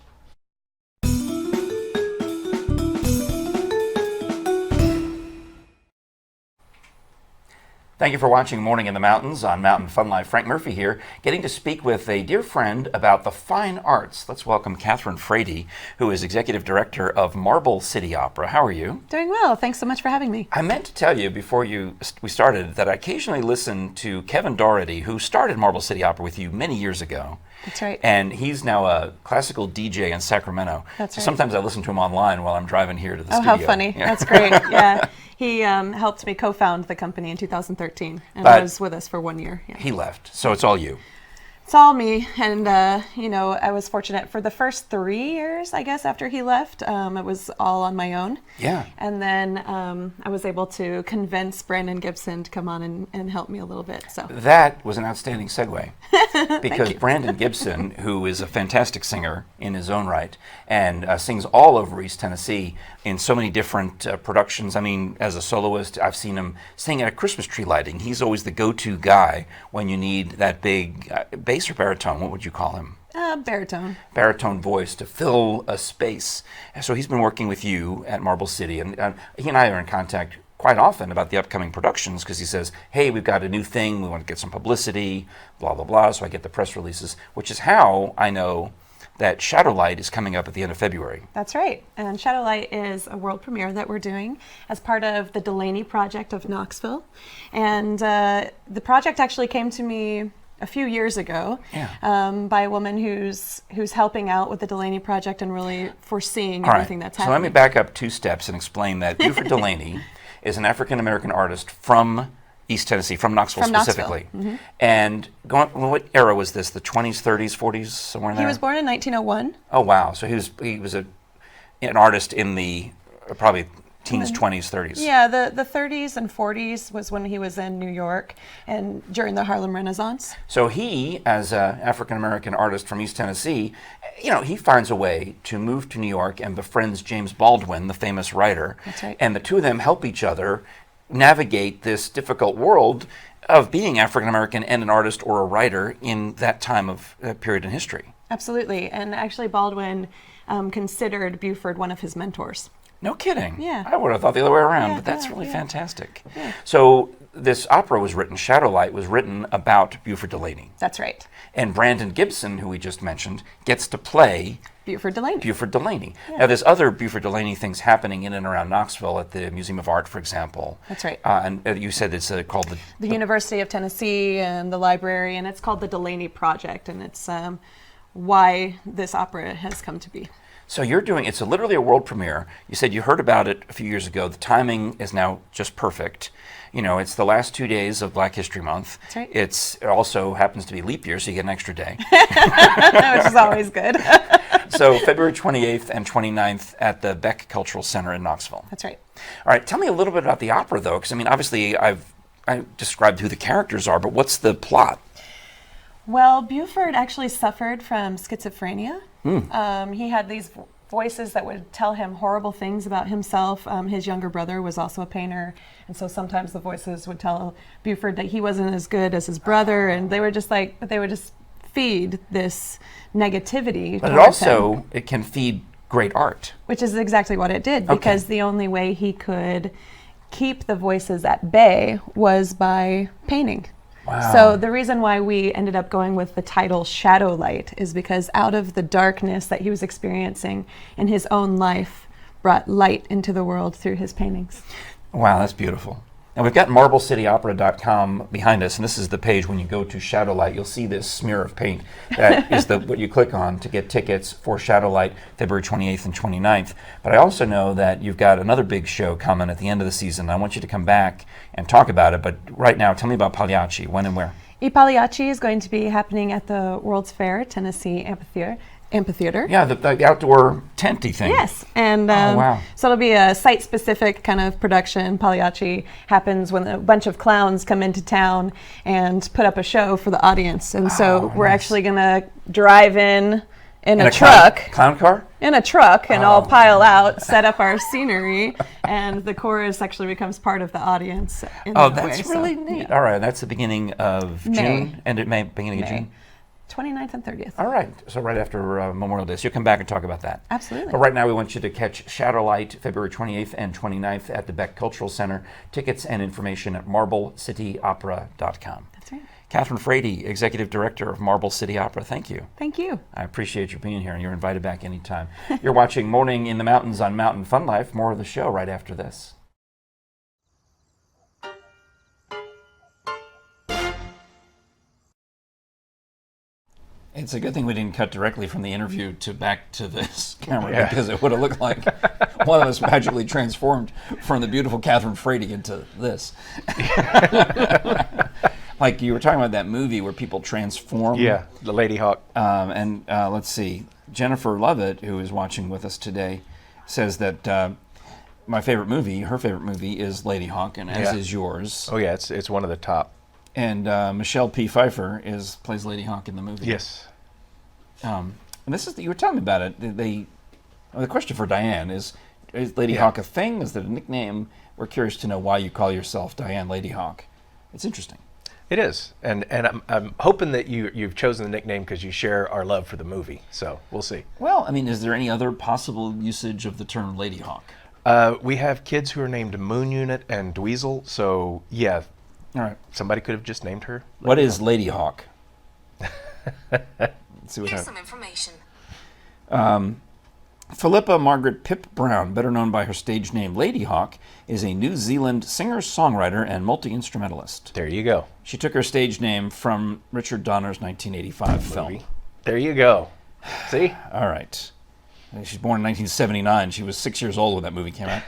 Speaker 1: Thank you for watching Morning in the Mountains on Mountain Fun Life. Frank Murphy here, getting to speak with a dear friend about the fine arts. Let's welcome Catherine Frady, who is Executive Director of Marble City Opera. How are you?
Speaker 5: Doing well. Thanks so much for having me.
Speaker 1: I meant to tell you before we started that I occasionally listen to Kevin Doherty, who started Marble City Opera with you many years ago.
Speaker 5: That's right.
Speaker 1: And he's now a classical DJ in Sacramento.
Speaker 5: That's
Speaker 1: so
Speaker 5: right.
Speaker 1: Sometimes I listen to him online while I'm driving here to the
Speaker 5: Oh,
Speaker 1: studio.
Speaker 5: how funny.
Speaker 1: Yeah.
Speaker 5: That's great. Yeah. He helped me co-found the company in 2013 and
Speaker 1: But-
Speaker 5: was with us for 1 year. Yeah.
Speaker 1: He left, so it's all you.
Speaker 5: saw me, and I was fortunate for the first 3 years, I guess, after he left. It was all on my own.
Speaker 1: Yeah.
Speaker 5: And then I was able to convince Brandon Gibson to come on and help me a little bit. So
Speaker 1: That was an outstanding segue because Brandon Gibson, who is a fantastic singer in his own right and sings all over East Tennessee in so many different productions. I mean, as a soloist, I've seen him sing at a Christmas tree lighting. He's always the go-to guy when you need that big bass or baritone. What would you call him?
Speaker 5: Baritone.
Speaker 1: Baritone voice to fill a space. So he's been working with you at Marble City, and he and I are in contact quite often about the upcoming productions because he says, hey, we've got a new thing, we want to get some publicity, blah, blah, blah. So I get the press releases, which is how I know that Shadowlight is coming up at the end of February.
Speaker 5: That's right. And Shadowlight is a world premiere that we're doing as part of the Delaney Project of Knoxville. And the project actually came to me a few years ago by a woman who's helping out with the Delaney Project and really foreseeing everything that's happening.
Speaker 1: So let me back up 2 steps and explain that Buford Delaney is an African-American artist from East Tennessee, from Knoxville specifically.
Speaker 5: Mm-hmm.
Speaker 1: And what era was this? The 20s, 30s, 40s, somewhere in there?
Speaker 5: He was born in 1901.
Speaker 1: Oh, wow. So he was an artist in the probably teens, 20s, 30s.
Speaker 5: Yeah, the 30s and 40s was when he was in New York and during the Harlem Renaissance.
Speaker 1: So he, as an African-American artist from East Tennessee, he finds a way to move to New York and befriends James Baldwin, the famous writer.
Speaker 5: That's right.
Speaker 1: And the two of them help each other navigate this difficult world of being African-American and an artist or a writer in that time of period in history.
Speaker 5: Absolutely. And actually Baldwin considered Buford one of his mentors.
Speaker 1: No kidding.
Speaker 5: Yeah.
Speaker 1: I would have thought the other way around,
Speaker 5: Yeah,
Speaker 1: but that's
Speaker 5: yeah,
Speaker 1: really
Speaker 5: yeah.
Speaker 1: fantastic.
Speaker 5: Yeah.
Speaker 1: So this opera was written, Shadowlight, was written about Buford Delaney.
Speaker 5: That's right.
Speaker 1: And Brandon Gibson, who we just mentioned, gets to play
Speaker 5: Buford Delaney.
Speaker 1: Buford Delaney. Now, there's other Buford Delaney things happening in and around Knoxville at the Museum of Art, for example.
Speaker 5: That's right.
Speaker 1: And you said it's called
Speaker 5: The University of Tennessee and the library, and it's called the Delaney Project, and it's why this opera has come to be.
Speaker 1: So it's literally a world premiere. You said you heard about it a few years ago. The timing is now just perfect. It's the last 2 days of Black History Month.
Speaker 5: That's right.
Speaker 1: It also happens to be leap year, so you get an extra day.
Speaker 5: Which is always good.
Speaker 1: So February 28th and 29th at the Beck Cultural Center in Knoxville.
Speaker 5: That's right.
Speaker 1: All right, tell me a little bit about the opera, though, because, obviously I described who the characters are, but what's the plot?
Speaker 5: Well, Buford actually suffered from schizophrenia. He had these voices that would tell him horrible things about himself. His younger brother was also a painter, and so sometimes the voices would tell Buford that he wasn't as good as his brother, and they were just feed this negativity.
Speaker 1: But it can feed great art.
Speaker 5: Which is exactly what it did, because the only way he could keep the voices at bay was by painting.
Speaker 1: Wow.
Speaker 5: So the reason why we ended up going with the title Shadowlight is because out of the darkness that he was experiencing in his own life brought light into the world through his paintings.
Speaker 1: Wow, that's beautiful. Now we've got MarbleCityOpera.com behind us, and this is the page when you go to Shadowlight. You'll see this smear of paint. That is what you click on to get tickets for Shadowlight, February 28th and 29th. But I also know that you've got another big show coming at the end of the season. I want you to come back and talk about it, but right now, tell me about Pagliacci. When and where?
Speaker 5: I Pagliacci is going to be happening at the World's Fair Tennessee Amphitheater.
Speaker 1: Yeah, the outdoor tenty thing.
Speaker 5: Yes, and
Speaker 1: wow.
Speaker 5: So it'll be a site-specific kind of production. Pagliacci happens when a bunch of clowns come into town and put up a show for the audience, and so we're actually going to drive in a truck.
Speaker 1: Clown car?
Speaker 5: In a truck, and all pile out, set up our scenery, and the chorus actually becomes part of the audience.
Speaker 1: That's really neat. All right, that's the beginning of June, beginning of June.
Speaker 5: 29th and 30th.
Speaker 1: All right, so right after Memorial Day. So you'll come back and talk about that.
Speaker 5: Absolutely.
Speaker 1: But right now we want you to catch Shadowlight February 28th and 29th at the Beck Cultural Center. Tickets and information at MarbleCityOpera.com.
Speaker 5: That's right.
Speaker 1: Catherine Frady, Executive Director of Marble City Opera, thank you.
Speaker 5: Thank you.
Speaker 1: I appreciate you being here, and you're invited back anytime. You're watching Morning in the Mountains on Mountain Fun Life. More of the show right after this. It's a good thing we didn't cut directly from the interview back to this camera, because it would have looked like one of us magically transformed from the beautiful Catherine Frady into this. Like you were talking about that movie where people transform.
Speaker 2: Yeah, the Lady Hawk.
Speaker 1: And let's see, Jennifer Lovett, who is watching with us today, says that her favorite movie is Lady Hawk, and as is yours.
Speaker 2: Oh yeah, it's one of the top.
Speaker 1: And Michelle P. Pfeiffer plays Lady Hawk in the movie.
Speaker 2: Yes.
Speaker 1: And this is you were telling me about it. The question for Diane is Lady Hawk a thing? Is that a nickname? We're curious to know why you call yourself Diane Lady Hawk. It's interesting.
Speaker 2: It is, and I'm hoping that you've chosen the nickname because you share our love for the movie. So we'll see.
Speaker 1: Well, I mean, is there any other possible usage of the term Lady Hawk?
Speaker 2: We have kids who are named Moon Unit and Dweezil, so yeah.
Speaker 1: All right.
Speaker 2: Somebody could have just named her.
Speaker 1: What is Lady Hawk? Let's see what
Speaker 4: Here's
Speaker 1: happens.
Speaker 4: some information.
Speaker 1: Philippa Margaret Pip Brown, better known by her stage name Lady Hawk, is a New Zealand singer-songwriter and multi-instrumentalist.
Speaker 2: There you go.
Speaker 1: She took her stage name from Richard Donner's 1985 film.
Speaker 2: There you go. See?
Speaker 1: All right. She's born in 1979. She was 6 years old when that movie came out.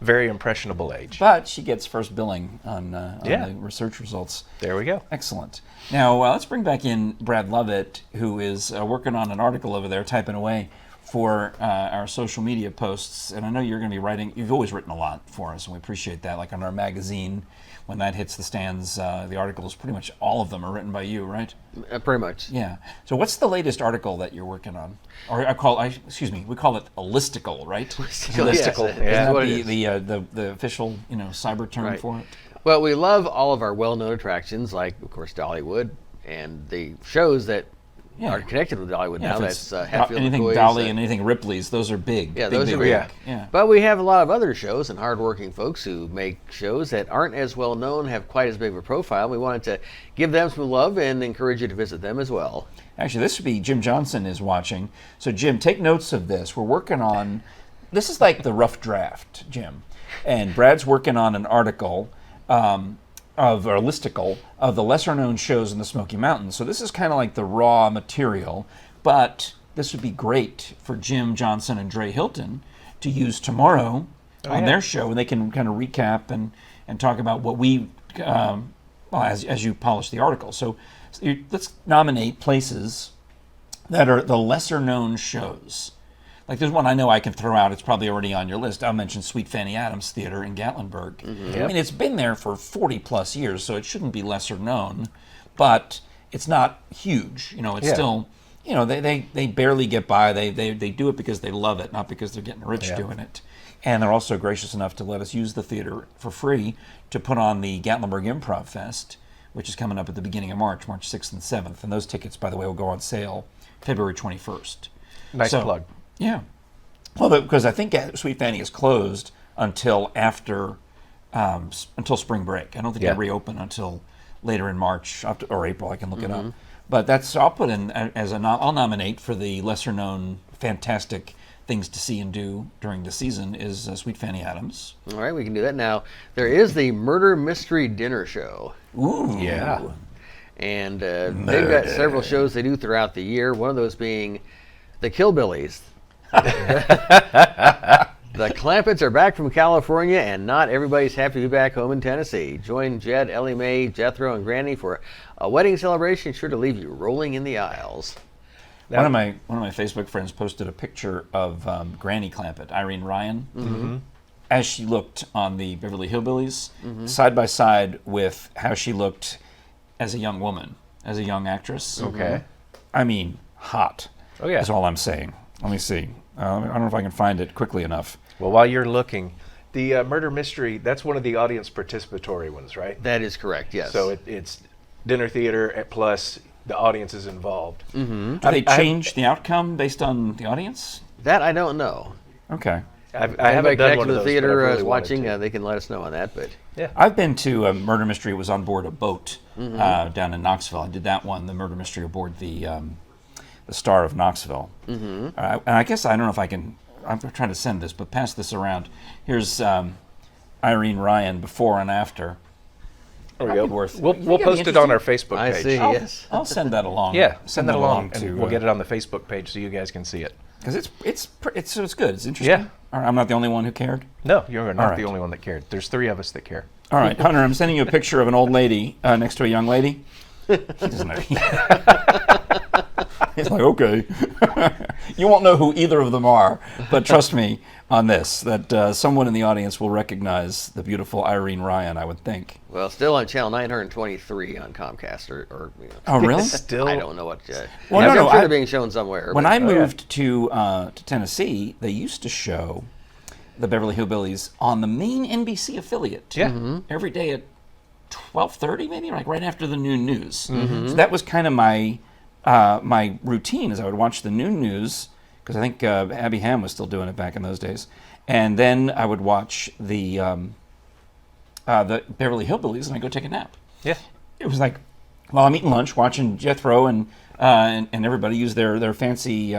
Speaker 2: Very impressionable age.
Speaker 1: But she gets first billing on the research results.
Speaker 2: There we go.
Speaker 1: Excellent. Now, let's bring back in Brad Lovett, who is working on an article over there, typing away for our social media posts. And I know you're going to be writing. You've always written a lot for us, and we appreciate that. Like on our magazine, when that hits the stands, the articles, pretty much all of them are written by you, right?
Speaker 3: Pretty much.
Speaker 1: Yeah. So what's the latest article that you're working on? Or we call it a listicle, right?
Speaker 2: Listicle,
Speaker 1: Isn't that the official cyber term for it?
Speaker 3: Well, we love all of our well-known attractions, like, of course, Dollywood, and the shows that are connected with Dollywood now. That's Hatfield
Speaker 1: anything
Speaker 3: McCoy's,
Speaker 1: Dolly and anything Ripley's. Those are big.
Speaker 3: Yeah,
Speaker 1: big,
Speaker 3: those are
Speaker 1: big.
Speaker 3: big.
Speaker 1: Yeah.
Speaker 3: But we have a lot of other shows and hardworking folks who make shows that aren't as well known, have quite as big of a profile. We wanted to give them some love and encourage you to visit them as well.
Speaker 1: Actually, this would be Jim Johnson is watching. So, Jim, take notes of this. We're working on. This is like the rough draft, Jim, and Brad's working on an article. Of a listicle of the lesser-known shows in the Smoky Mountains. So this is kind of like the raw material, but this would be great for Jim Johnson and Dre Hilton to use tomorrow on their show, and they can kind of recap and talk about what we, as you polish the article. So let's nominate places that are the lesser-known shows. Like there's one I know I can throw out. It's probably already on your list. I'll mention Sweet Fanny Adams Theater in Gatlinburg.
Speaker 3: Mm-hmm.
Speaker 1: I mean, it's been there for 40 plus years, so it shouldn't be lesser known, but it's not huge. It's still, they barely get by. They do it because they love it, not because they're getting rich doing it. And they're also gracious enough to let us use the theater for free to put on the Gatlinburg Improv Fest, which is coming up at the beginning of March 6th and 7th. And those tickets, by the way, will go on sale February 21st.
Speaker 2: Nice plug.
Speaker 1: Yeah. Well, because I think Sweet Fanny is closed until after, until spring break. I don't think they reopen until later in March or April. I can look it up. But I'll put in I'll nominate for the lesser known fantastic things to see and do during the season is Sweet Fanny Adams.
Speaker 3: All right, we can do that now. There is the Murder Mystery Dinner Show.
Speaker 1: Ooh.
Speaker 2: Yeah.
Speaker 3: And they've got several shows they do throughout the year, one of those being the Killbillies. The Clampetts are back from California, and not everybody's happy to be back home in Tennessee. Join Jed, Ellie Mae, Jethro, and Granny for a wedding celebration sure to leave you rolling in the aisles.
Speaker 1: One of my Facebook friends posted a picture of Granny Clampett, Irene Ryan, as she looked on the Beverly Hillbillies, side by side with how she looked as a young woman, as a young actress.
Speaker 2: Okay.
Speaker 1: I mean, hot.
Speaker 2: Oh, yeah.
Speaker 1: That's all I'm saying. Let me see. I don't know if I can find it quickly enough.
Speaker 2: Well, while you're looking, the murder mystery, that's one of the audience participatory ones, right?
Speaker 3: That is correct, yes.
Speaker 2: So it's dinner theater plus the audience is involved.
Speaker 1: Do they change the outcome based on the audience?
Speaker 3: That I don't know.
Speaker 1: Okay.
Speaker 2: I haven't done one
Speaker 3: to
Speaker 2: of
Speaker 3: the
Speaker 2: those,
Speaker 3: theater
Speaker 2: but I really
Speaker 3: watching,
Speaker 2: wanted to.
Speaker 3: they can let us know on that. But
Speaker 1: I've been to a murder mystery. It was on board a boat down in Knoxville. I did that one, the murder mystery aboard the Star of Knoxville. And I guess I don't know if I can. I'm trying to send this, but pass this around. Here's Irene Ryan before and after.
Speaker 2: There we
Speaker 1: That'd
Speaker 2: go.
Speaker 1: be worth-
Speaker 2: We'll
Speaker 1: you gotta be
Speaker 2: post it on our
Speaker 1: interested.
Speaker 2: Facebook
Speaker 3: I
Speaker 2: page.
Speaker 3: see. Yes.
Speaker 1: I'll send that along.
Speaker 2: Yeah, send that along,
Speaker 1: to.
Speaker 2: and we'll get it on the Facebook page so you guys can see it.
Speaker 1: Because it's good. It's interesting.
Speaker 2: Yeah.
Speaker 1: All right, I'm not the only one who cared?
Speaker 2: No, you're not
Speaker 1: right.
Speaker 2: the only one that cared. There's 3 of us that care.
Speaker 1: All right, Hunter, I'm sending you a picture of an old lady next to a young lady. He doesn't know. He's like, okay. You won't know who either of them are, but trust me on this, that someone in the audience will recognize the beautiful Irene Ryan, I would think.
Speaker 3: Well, still on channel 923 on Comcast, or you know.
Speaker 1: Oh, really?
Speaker 2: Still,
Speaker 3: I don't know what.
Speaker 1: Well,
Speaker 3: I'm
Speaker 1: no,
Speaker 3: sure they're being shown somewhere.
Speaker 1: When
Speaker 3: but-
Speaker 1: I moved to Tennessee, they used to show the Beverly Hillbillies on the main NBC affiliate.
Speaker 2: Yeah.
Speaker 1: Every day at 12:30, maybe, like right after the noon news. So that was kind of my my routine, is I would watch the noon news, because I think Abby Ham was still doing it back in those days, and then I would watch the Beverly Hillbillies, and I'd go take a nap.
Speaker 2: Yeah.
Speaker 1: It was like, while I'm eating lunch, watching Jethro and everybody use their fancy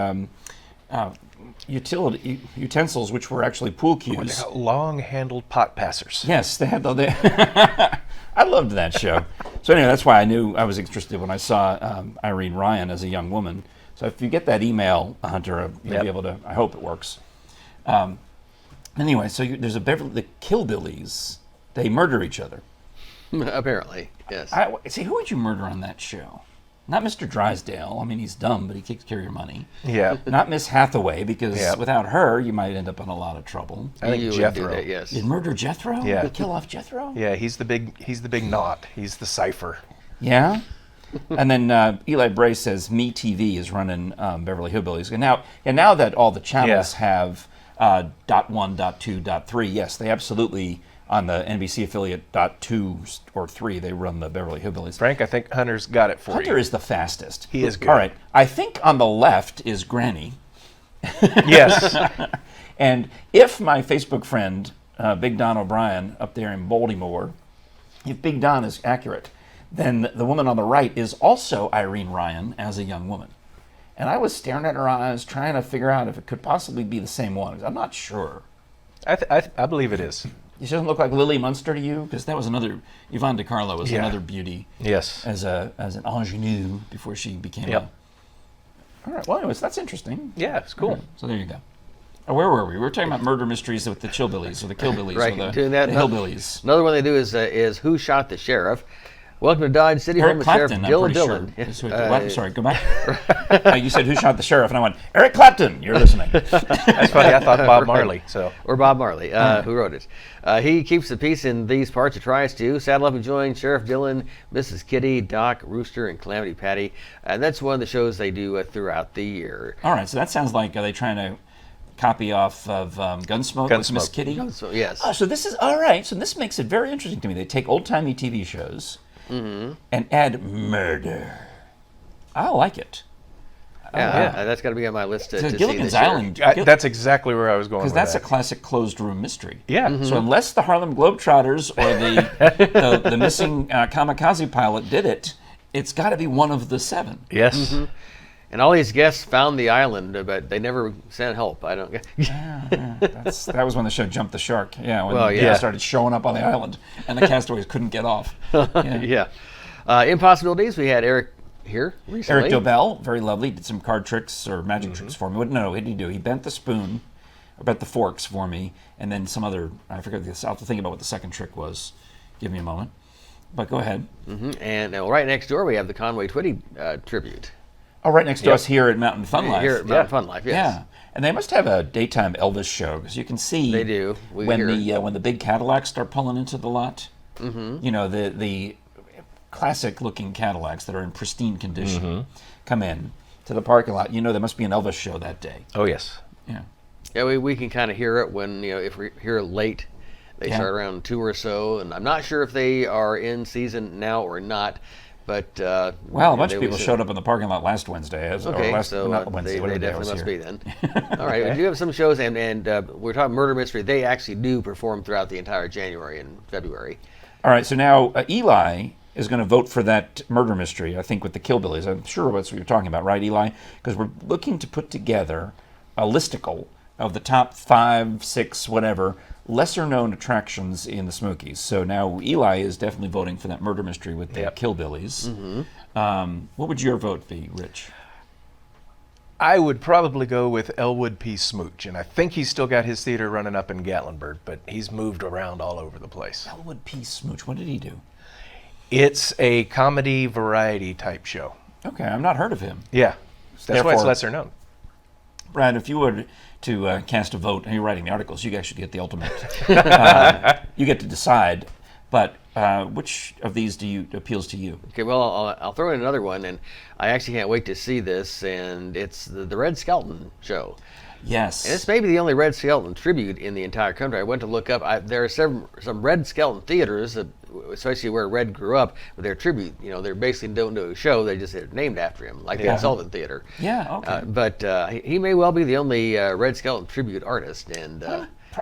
Speaker 1: utensils, which were actually pool
Speaker 2: They
Speaker 1: cues.
Speaker 2: got long-handled pot passers.
Speaker 1: Yes, they had the. I loved that show. So anyway, that's why I knew I was interested when I saw Irene Ryan as a young woman. So if you get that email, Hunter, you'll be able to. I hope it works. Anyway, so there's the Killbillies. They murder each other.
Speaker 3: Apparently, yes.
Speaker 1: See, who would you murder on that show? Not Mr. Drysdale. I mean, he's dumb, but he takes care of your money.
Speaker 2: Yeah.
Speaker 1: Not Miss Hathaway, because
Speaker 2: Yeah.
Speaker 1: without her, you might end up in a lot of trouble.
Speaker 2: I think
Speaker 3: You would
Speaker 2: Jethro.
Speaker 3: do that, yes.
Speaker 1: You'd murder Jethro?
Speaker 2: Yeah.
Speaker 1: You'd kill off Jethro?
Speaker 2: Yeah, he's the big knot. He's the cipher.
Speaker 1: Yeah. And then Eli Bray says MeTV is running Beverly Hillbillies. And now that all the channels have .1, .2, .3, yes, they absolutely, on the NBC affiliate .2 or 3, they run the Beverly Hillbillies.
Speaker 2: Frank, I think Hunter's got it for
Speaker 1: Hunter
Speaker 2: you.
Speaker 1: is the fastest.
Speaker 2: He is good.
Speaker 1: All right. I think on the left is Granny.
Speaker 2: Yes.
Speaker 1: And if my Facebook friend, Big Don O'Brien, up there in Baltimore, if Big Don is accurate, then the woman on the right is also Irene Ryan as a young woman. And I was staring at her eyes, trying to figure out if it could possibly be the same one. I'm not sure.
Speaker 2: I believe it is.
Speaker 1: She doesn't look like Lily Munster to you? Because that was another, Yvonne DiCarlo was
Speaker 2: Yeah.
Speaker 1: another beauty
Speaker 2: Yes.
Speaker 1: as an ingenue before she became
Speaker 2: Yep.
Speaker 1: All right, well, anyways, that's interesting.
Speaker 2: Yeah, it's cool.
Speaker 1: So there you go. Where were we? We were talking about murder mysteries with the Chillbillies, or the Killbillies,
Speaker 3: Right,
Speaker 1: or
Speaker 3: doing
Speaker 1: the
Speaker 3: that.
Speaker 1: Hillbillies.
Speaker 3: Another one they do is Who Shot the Sheriff? Welcome to Dodge City, home
Speaker 1: Eric
Speaker 3: of Sheriff
Speaker 1: Clapton, I'm
Speaker 3: Dylan
Speaker 1: pretty
Speaker 3: Dillon.
Speaker 1: sure. Is who- what? Sorry, go back. You said Who Shot the Sheriff, and I went, Eric Clapton, you're listening.
Speaker 2: That's funny. I thought Bob Marley. So
Speaker 3: Or Bob Marley, who wrote it. He keeps the peace in these parts, or tries to. Saddle up and join Sheriff Dillon, Mrs. Kitty, Doc, Rooster, and Calamity Patty. And that's one of the shows they do throughout the year.
Speaker 1: All right, so that sounds like, are they trying to copy off of Gunsmoke with Miss
Speaker 2: Gunsmoke.
Speaker 1: Kitty?
Speaker 3: So, yes.
Speaker 1: Oh, so this is, all right, so this makes it very interesting to me. They take old-timey TV shows and add murder. I like it.
Speaker 3: Yeah, that's got to be on my list to
Speaker 1: So
Speaker 3: see
Speaker 1: Gilligan's
Speaker 3: this year.
Speaker 1: Island,
Speaker 2: that's exactly where I was going
Speaker 1: because
Speaker 2: with
Speaker 1: that's a
Speaker 2: that.
Speaker 1: classic closed room mystery.
Speaker 2: Yeah.
Speaker 1: So unless the Harlem Globetrotters or the missing kamikaze pilot did it, it's got to be one of the 7.
Speaker 2: Yes.
Speaker 3: And all these guests found the island, but they never sent help. I don't get.
Speaker 1: That was when the show Jumped the Shark. Yeah, when
Speaker 3: Well,
Speaker 1: the
Speaker 3: yeah.
Speaker 1: guests started showing up on the island and the castaways couldn't get off. Yeah.
Speaker 3: Yeah. Impossibilities. We had Eric here recently.
Speaker 1: Eric Dobell, very lovely, did some card tricks or magic tricks for me. No, what did he do? He bent the spoon, or bent the forks for me, and then some other, I forget this, I'll have to think about what the second trick was. Give me a moment. But go ahead.
Speaker 3: And right next door, we have the Conway Twitty tribute.
Speaker 1: Oh, right next to us here at Mountain Fun Life.
Speaker 3: Here at Mountain Fun Life, yes.
Speaker 1: Yeah, and they must have a daytime Elvis show, because you can see
Speaker 3: They do. We
Speaker 1: when
Speaker 3: hear
Speaker 1: the big Cadillacs start pulling into the lot. You know, the classic-looking Cadillacs that are in pristine condition come in to the parking lot. You know, there must be an Elvis show that day.
Speaker 2: Oh, yes.
Speaker 1: Yeah.
Speaker 3: Yeah, we can kind of hear it when, if we're here late, they
Speaker 1: Yeah.
Speaker 3: start around 2 or so. And I'm not sure if they are in season now or not. But
Speaker 1: Well, a bunch
Speaker 3: they
Speaker 1: of people
Speaker 3: was-
Speaker 1: showed up in the parking lot last Wednesday.
Speaker 3: Okay,
Speaker 1: or last,
Speaker 3: so
Speaker 1: not Wednesday,
Speaker 3: they
Speaker 1: whatever day I was
Speaker 3: definitely must
Speaker 1: here.
Speaker 3: be then. All right, we do have some shows, and we're talking murder mystery. They actually do perform throughout the entire January and February.
Speaker 1: All right, so now Eli is going to vote for that murder mystery, I think, with the Killbillies. I'm sure that's what you're talking about, right, Eli? Because we're looking to put together a listicle of the top 5, 6, whatever, lesser-known attractions in the Smokies. So now Eli is definitely voting for that murder mystery with the Killbillies. What would your vote be, Rich?
Speaker 2: I would probably go with Elwood P. Smooch, and I think he's still got his theater running up in Gatlinburg, but he's moved around all over the place.
Speaker 1: Elwood P. Smooch. What did he do?
Speaker 2: It's a comedy variety type show.
Speaker 1: Okay, I've not heard of him.
Speaker 2: Yeah, that's why it's
Speaker 1: Therefore-
Speaker 2: lesser known.
Speaker 1: Brad, if you were to cast a vote, and you're writing the articles, you guys should get the ultimate. You get to decide. But which of these appeals to you?
Speaker 3: Okay, well, I'll throw in another one, and I actually can't wait to see this, and it's the Red Skelton show.
Speaker 1: Yes.
Speaker 3: And it's maybe the only Red Skelton tribute in the entire country. I went to look up. There are some Red Skelton theaters, especially where Red grew up, with their tribute. You know, they basically don't do a show; they just are named after him, like the Ed Sullivan Theater.
Speaker 1: Yeah. Okay.
Speaker 3: But he may well be the only Red Skelton tribute artist, and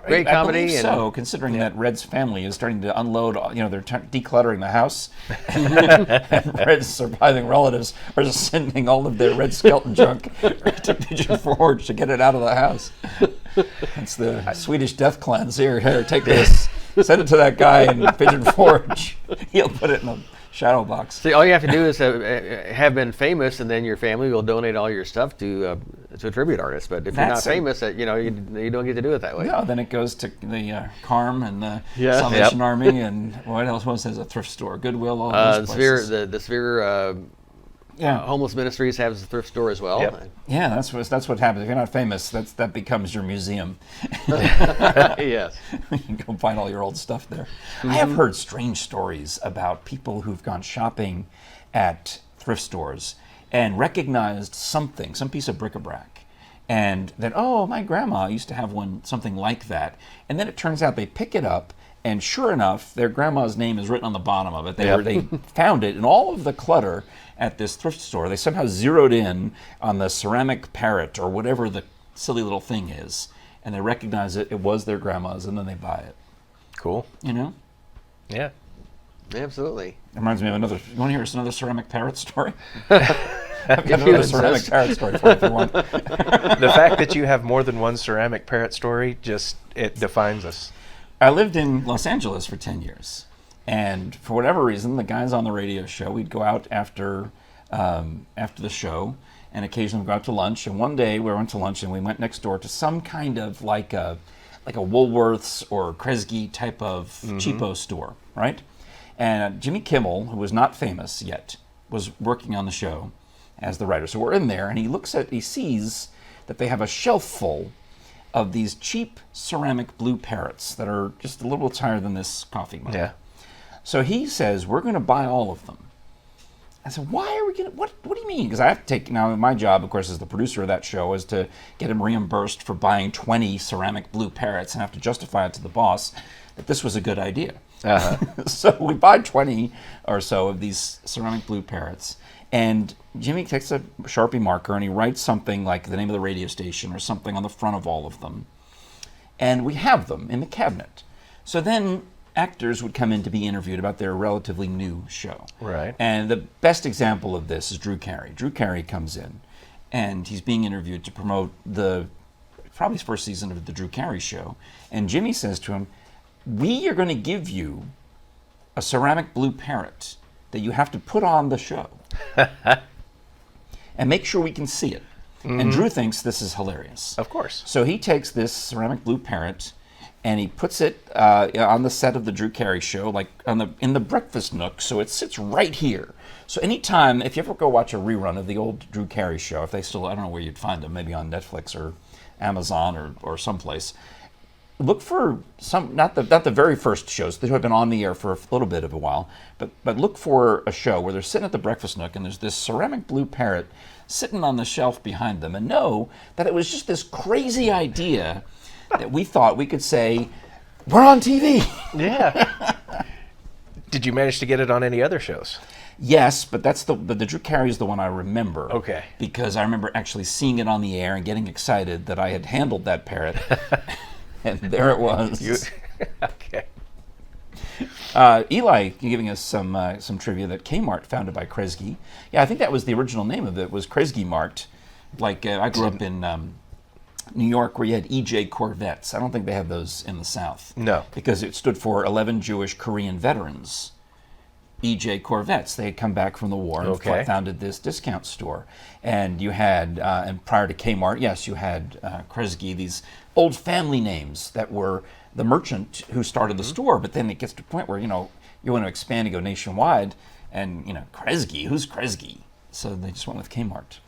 Speaker 3: great
Speaker 1: I
Speaker 3: comedy.
Speaker 1: believe
Speaker 3: And
Speaker 1: so, considering that Red's family is starting to unload. They're decluttering the house, and Red's surviving relatives are just sending all of their Red Skelton junk to Pigeon Forge to get it out of the house. It's the Swedish death cleanse. Here, take this. Send it to that guy in Pigeon Forge. He'll put it in a shadow box.
Speaker 3: See, all you have to do is have been famous, and then your family will donate all your stuff to a tribute artist. But if you're not famous, you don't get to do it that way.
Speaker 1: No, then it goes to the Carm and the
Speaker 3: Yeah.
Speaker 1: Salvation Army, and what else has a thrift store? Goodwill, all those places.
Speaker 3: The Sphere Homeless Ministries has a thrift store as well.
Speaker 2: Yep.
Speaker 1: Yeah, that's what happens. If you're not famous, that becomes your museum.
Speaker 3: Yes.
Speaker 1: You can go find all your old stuff there. I have heard strange stories about people who've gone shopping at thrift stores and recognized some piece of bric-a-brac, and then, oh, my grandma used to have something like that. And then it turns out they pick it up, and sure enough, their grandma's name is written on the bottom of it. They found it in all of the clutter at this thrift store. They somehow zeroed in on the ceramic parrot or whatever the silly little thing is, and they recognize it was their grandma's, and then they buy it.
Speaker 2: Cool.
Speaker 1: You know?
Speaker 2: Yeah.
Speaker 3: Absolutely.
Speaker 1: It reminds me of another. You want to hear another ceramic parrot story? I've got another ceramic parrot story for you if you want.
Speaker 2: The fact that you have more than one ceramic parrot story it defines us.
Speaker 1: I lived in Los Angeles for 10 years. And for whatever reason, the guys on the radio show, we'd go out after the show and occasionally go out to lunch. And one day we went to lunch and we went next door to some kind of like a Woolworths or Kresge type of cheapo store, right? And Jimmy Kimmel, who was not famous yet, was working on the show as the writer. So we're in there and he sees that they have a shelf full of these cheap ceramic blue parrots that are just a little bit higher than this coffee mug.
Speaker 2: Yeah.
Speaker 1: So he says, we're going to buy all of them. I said, why are we going to, what do you mean? Because I have to take, now my job, of course, as the producer of that show, is to get him reimbursed for buying 20 ceramic blue parrots and have to justify it to the boss that this was a good idea.
Speaker 2: Uh-huh.
Speaker 1: So we buy 20 or so of these ceramic blue parrots, and Jimmy takes a Sharpie marker and he writes something like the name of the radio station or something on the front of all of them. And we have them in the cabinet. So then actors would come in to be interviewed about their relatively new show.
Speaker 2: Right.
Speaker 1: And the best example of this is Drew Carey. Drew Carey comes in and he's being interviewed to promote probably his first season of the Drew Carey show. And Jimmy says to him, we are going to give you a ceramic blue parrot that you have to put on the show and make sure we can see it. Mm-hmm. And Drew thinks this is hilarious.
Speaker 2: Of course.
Speaker 1: So he takes this ceramic blue parrot and he puts it on the set of the Drew Carey show, like in the breakfast nook, so it sits right here. So anytime, if you ever go watch a rerun of the old Drew Carey show, if they still, I don't know where you'd find them, maybe on Netflix or Amazon or someplace, look for some, not the very first shows, they have been on the air for a little bit of a while, but look for a show where they're sitting at the breakfast nook and there's this ceramic blue parrot sitting on the shelf behind them, and know that it was just this crazy idea that we thought we could say, we're on TV.
Speaker 2: Yeah. Did you manage to get it on any other shows?
Speaker 1: Yes, but the Drew Carey is the one I remember.
Speaker 2: Okay.
Speaker 1: Because I remember actually seeing it on the air and getting excited that I had handled that parrot. And there it was.
Speaker 2: Okay.
Speaker 1: Eli giving us some trivia that Kmart, founded by Kresge. Yeah, I think that was the original name of it, was Kresge Mart. Like, I grew up in New York where you had EJ Corvettes. I don't think they have those in the South.
Speaker 2: No.
Speaker 1: Because it stood for 11 Jewish Korean veterans. EJ Corvettes. They had come back from the war and
Speaker 2: Okay.
Speaker 1: founded this discount store. And you had, and prior to Kmart, yes, you had Kresge, these old family names that were the merchant who started the store. But then it gets to a point where, you want to expand and go nationwide. And, Kresge, who's Kresge? So they just went with Kmart.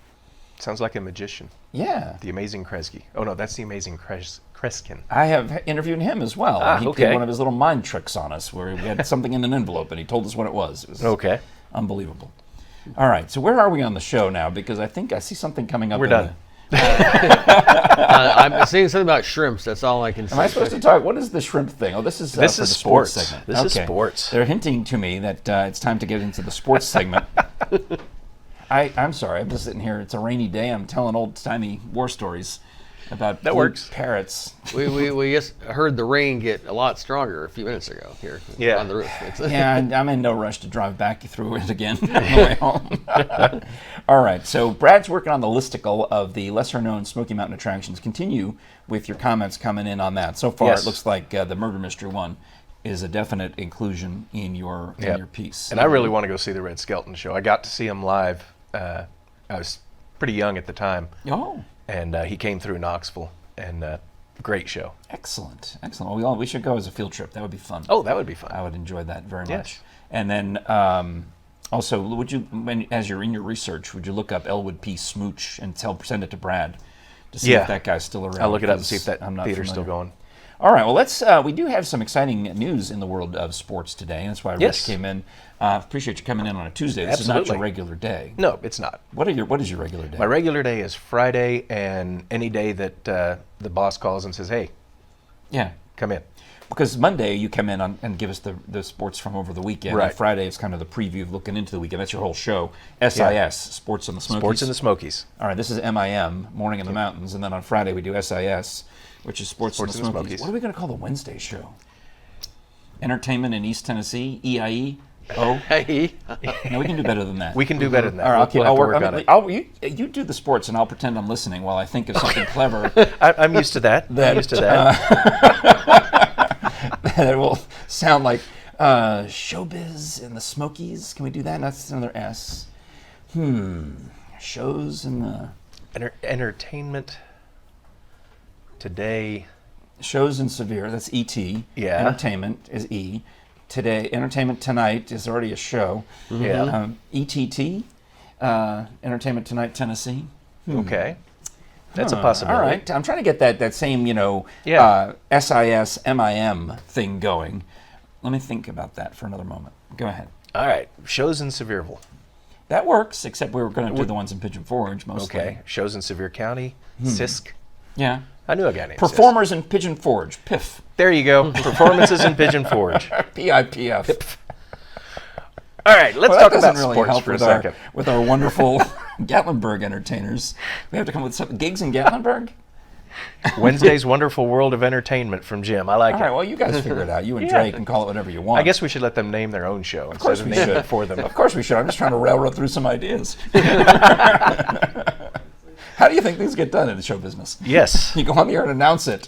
Speaker 2: Sounds like a magician.
Speaker 1: Yeah.
Speaker 2: The Amazing Kresge. Oh, no, that's the Amazing Kreskin.
Speaker 1: I have interviewed him as well. He
Speaker 2: okay.
Speaker 1: did one of his little mind tricks on us where we had something in an envelope and he told us what it was. It was
Speaker 2: Okay.
Speaker 1: unbelievable. All right, so where are we on the show now? Because I think I see something coming up.
Speaker 2: We're done.
Speaker 3: I'm seeing something about shrimps. That's all I can say.
Speaker 1: Am I supposed to talk? What is the shrimp thing? Oh, this is
Speaker 2: This
Speaker 1: for
Speaker 2: is
Speaker 1: the sports
Speaker 2: sports.
Speaker 1: segment.
Speaker 2: This is sports.
Speaker 1: They're hinting to me that it's time to get into the sports segment. I'm sorry. I'm just sitting here. It's a rainy day. I'm telling old-timey war stories about
Speaker 2: That
Speaker 1: blue
Speaker 2: works.
Speaker 1: parrots.
Speaker 3: We just heard the rain get a lot stronger a few minutes ago here
Speaker 2: Yeah.
Speaker 3: on the roof.
Speaker 1: Yeah, and I'm in no rush to drive back through it again on the way home. All right, so Brad's working on the listicle of the lesser-known Smoky Mountain attractions. Continue with your comments coming in on that. So far,
Speaker 2: Yes.
Speaker 1: it looks like the murder mystery one is a definite inclusion in your piece.
Speaker 2: And I really want to go see the Red Skelton show. I got to see him live. I was pretty young at the time,
Speaker 1: Oh,
Speaker 2: and he came through Knoxville, and great show.
Speaker 1: excellent. Well, we should go as a field trip. That would be fun.
Speaker 2: Oh, that would be fun.
Speaker 1: I would enjoy that very much.
Speaker 2: Yes.
Speaker 1: And then also, would you, as you're in your research, would you look up Elwood P. Smooch and send it to Brad to see
Speaker 2: Yeah.
Speaker 1: if that guy's still around?
Speaker 2: I'll look it up and see if
Speaker 1: because
Speaker 2: that
Speaker 1: I'm not
Speaker 2: theater's still
Speaker 1: familiar.
Speaker 2: going.
Speaker 1: All right. Well, let's. We do have some exciting news in the world of sports today, and that's why
Speaker 2: Yes.
Speaker 1: Rich came in. Appreciate you coming in on a Tuesday. This is not
Speaker 2: Absolutely.
Speaker 1: your regular day.
Speaker 2: No, it's not.
Speaker 1: What is your regular day?
Speaker 2: My regular day is Friday, and any day that the boss calls and says, "Hey,
Speaker 1: Yeah.
Speaker 2: come in."
Speaker 1: Because Monday you come in and give us the sports from over the weekend.
Speaker 2: Right.
Speaker 1: And Friday is kind of the preview of looking into the weekend. That's your whole show. SIS, Sports in the Smokies.
Speaker 2: Sports in the Smokies.
Speaker 1: All right, this is MIM, Morning in the Mountains, and then on Friday we do SIS, which is Sports in the Smokies. What are we going to call the Wednesday show? Entertainment in East Tennessee, EIE? Oh,
Speaker 3: Hey,
Speaker 1: no, we can do better than that.
Speaker 2: We can do better than that.
Speaker 1: All right,
Speaker 2: We'll
Speaker 1: I'll
Speaker 2: have to
Speaker 1: work
Speaker 2: work on it.
Speaker 1: you do the sports, and I'll pretend I'm listening while I think of something clever
Speaker 2: I'm used to that. I'm used to that.
Speaker 1: that will sound like showbiz in the Smokies. Can we do that? That's another S. Shows in the
Speaker 2: Entertainment today.
Speaker 1: shows in Severe. That's ET.
Speaker 2: Yeah.
Speaker 1: Entertainment is E. Today, Entertainment Tonight is already a show.
Speaker 2: Yeah.
Speaker 1: ETT, Entertainment Tonight, Tennessee.
Speaker 2: Okay. That's a
Speaker 1: All
Speaker 2: possibility.
Speaker 1: right, I'm trying to get that same
Speaker 2: Yeah.
Speaker 1: SIS MIM thing going. Let me think about that for another moment. Go ahead.
Speaker 2: All right. Shows in Sevierville.
Speaker 1: That works, except we were going to do the ones in Pigeon Forge mostly.
Speaker 2: Okay. Shows in Sevier County. Sisk.
Speaker 1: Yeah.
Speaker 2: I knew a guy named
Speaker 1: Performers in Pigeon Forge. PIF.
Speaker 2: Sisk. There you go. Performances in Pigeon Forge.
Speaker 1: PIPF.
Speaker 2: All right. Let's
Speaker 1: Well,
Speaker 2: talk
Speaker 1: that
Speaker 2: about
Speaker 1: doesn't really
Speaker 2: sports
Speaker 1: help
Speaker 2: for a
Speaker 1: with
Speaker 2: second.
Speaker 1: with our wonderful Gatlinburg entertainers. We have to come up with some gigs in Gatlinburg.
Speaker 2: Wednesday's Wonderful World of Entertainment from Jim. I like
Speaker 1: All
Speaker 2: it.
Speaker 1: right, well, you guys figure it out. You and
Speaker 2: Yeah.
Speaker 1: Drake can call it whatever you want.
Speaker 2: I guess we should let them name their own show instead
Speaker 1: course
Speaker 2: of
Speaker 1: we
Speaker 2: naming
Speaker 1: should.
Speaker 2: it for them.
Speaker 1: Of course we should. I'm just trying to railroad through some ideas. How do you think things get done in the show business?
Speaker 2: Yes.
Speaker 1: You go on the air and announce it,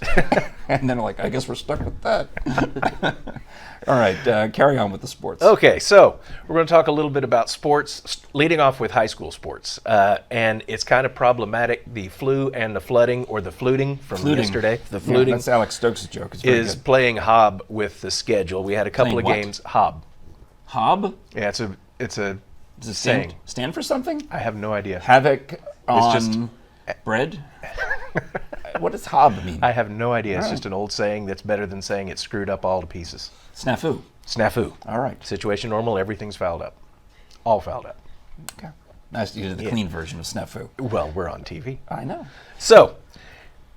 Speaker 1: and then like, I guess we're stuck with that. All right, carry on with the sports.
Speaker 2: Okay, so we're going to talk a little bit about sports, leading off with high school sports. And it's kind of problematic. The flu and the flooding, or the fluting from yesterday, the
Speaker 1: Yeah,
Speaker 2: fluting
Speaker 1: that's Alex Stokes' joke. It's very
Speaker 2: is
Speaker 1: good.
Speaker 2: playing hob with the schedule. We had a couple
Speaker 1: Playing
Speaker 2: of
Speaker 1: what?
Speaker 2: games. Hob.
Speaker 1: Hob?
Speaker 2: Yeah, it's a
Speaker 1: Does it
Speaker 2: saying.
Speaker 1: stand for something?
Speaker 2: I have no idea.
Speaker 1: Havoc on
Speaker 2: just-
Speaker 1: bread? What does hob mean?
Speaker 2: I have no idea. It's
Speaker 1: All
Speaker 2: just an old saying that's better than saying it's screwed up all to pieces.
Speaker 1: Snafu.
Speaker 2: Snafu.
Speaker 1: All right.
Speaker 2: Situation normal, everything's fouled up. All fouled up.
Speaker 1: Okay. Nice to use the clean version of snafu.
Speaker 2: Well, we're on TV.
Speaker 1: I know.
Speaker 2: So,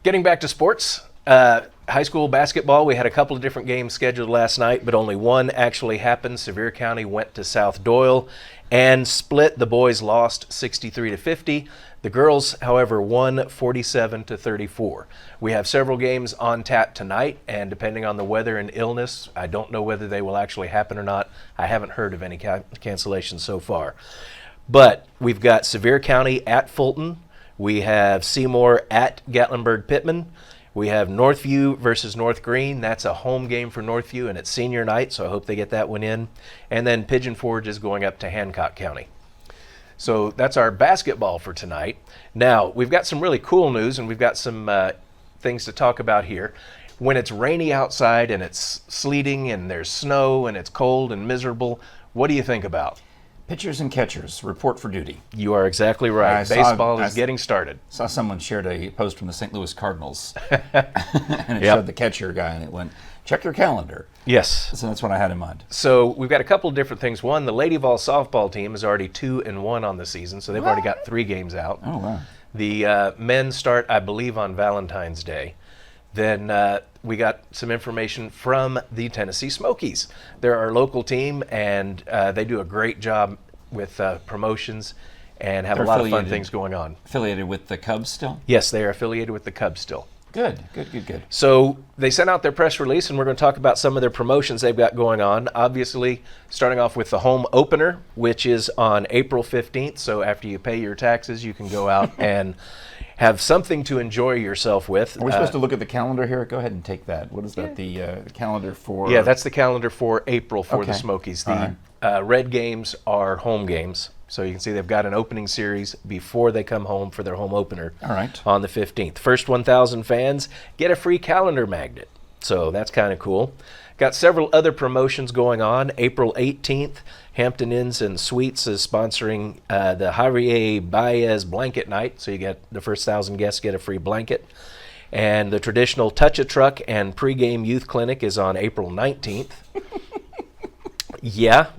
Speaker 2: getting back to sports, high school basketball, we had a couple of different games scheduled last night, but only one actually happened. Sevier County went to South Doyle and split. The boys lost 63-50. The girls, however, won 47-34. We have several games on tap tonight, and depending on the weather and illness, I don't know whether they will actually happen or not. I haven't heard of any cancellations so far. But we've got Sevier County at Fulton. We have Seymour at Gatlinburg Pittman. We have Northview versus North Green. That's a home game for Northview, and it's senior night, so I hope they get that one in. And then Pigeon Forge is going up to Hancock County. So that's our basketball for tonight. Now, we've got some really cool news, and we've got some things to talk about here. When it's rainy outside and it's sleeting and there's snow and it's cold and miserable, what do you think about?
Speaker 1: Pitchers and catchers, report for duty.
Speaker 2: You are exactly right. Baseball is getting started.
Speaker 1: Saw someone shared a post from the St. Louis Cardinals, and it showed the catcher guy, and it went, check your calendar.
Speaker 2: Yes.
Speaker 1: So that's what I had in mind.
Speaker 2: So we've got a couple of different things. One, the Lady Vol softball team is already 2-1 on the season, so they've already got 3 games out.
Speaker 1: Oh, wow.
Speaker 2: The men start, I believe, on Valentine's Day. Then we got some information from the Tennessee Smokies. They're our local team, and they do a great job with promotions and have a lot of fun things going on.
Speaker 1: Affiliated with the Cubs still?
Speaker 2: Yes, they are affiliated with the Cubs still.
Speaker 1: Good.
Speaker 2: So they sent out their press release, and we're going to talk about some of their promotions they've got going on. Obviously, starting off with the home opener, which is on April 15th. So after you pay your taxes, you can go out and have something to enjoy yourself with.
Speaker 1: Are we supposed to look at the calendar here? Go ahead and take that. What is that, the calendar for?
Speaker 2: Yeah, that's the calendar for April for the
Speaker 1: Okay.
Speaker 2: Smokies.
Speaker 1: All
Speaker 2: The
Speaker 1: right.
Speaker 2: red games are home games. So you can see they've got an opening series before they come home for their home opener
Speaker 1: All right.
Speaker 2: on the 15th. First 1,000 fans get a free calendar magnet. So that's kind of cool. Got several other promotions going on. April 18th, Hampton Inns and Suites is sponsoring the Javier Baez Blanket Night. So you get the first 1,000 guests get a free blanket. And the traditional Touch a Truck and pregame youth clinic is on April 19th. Yeah.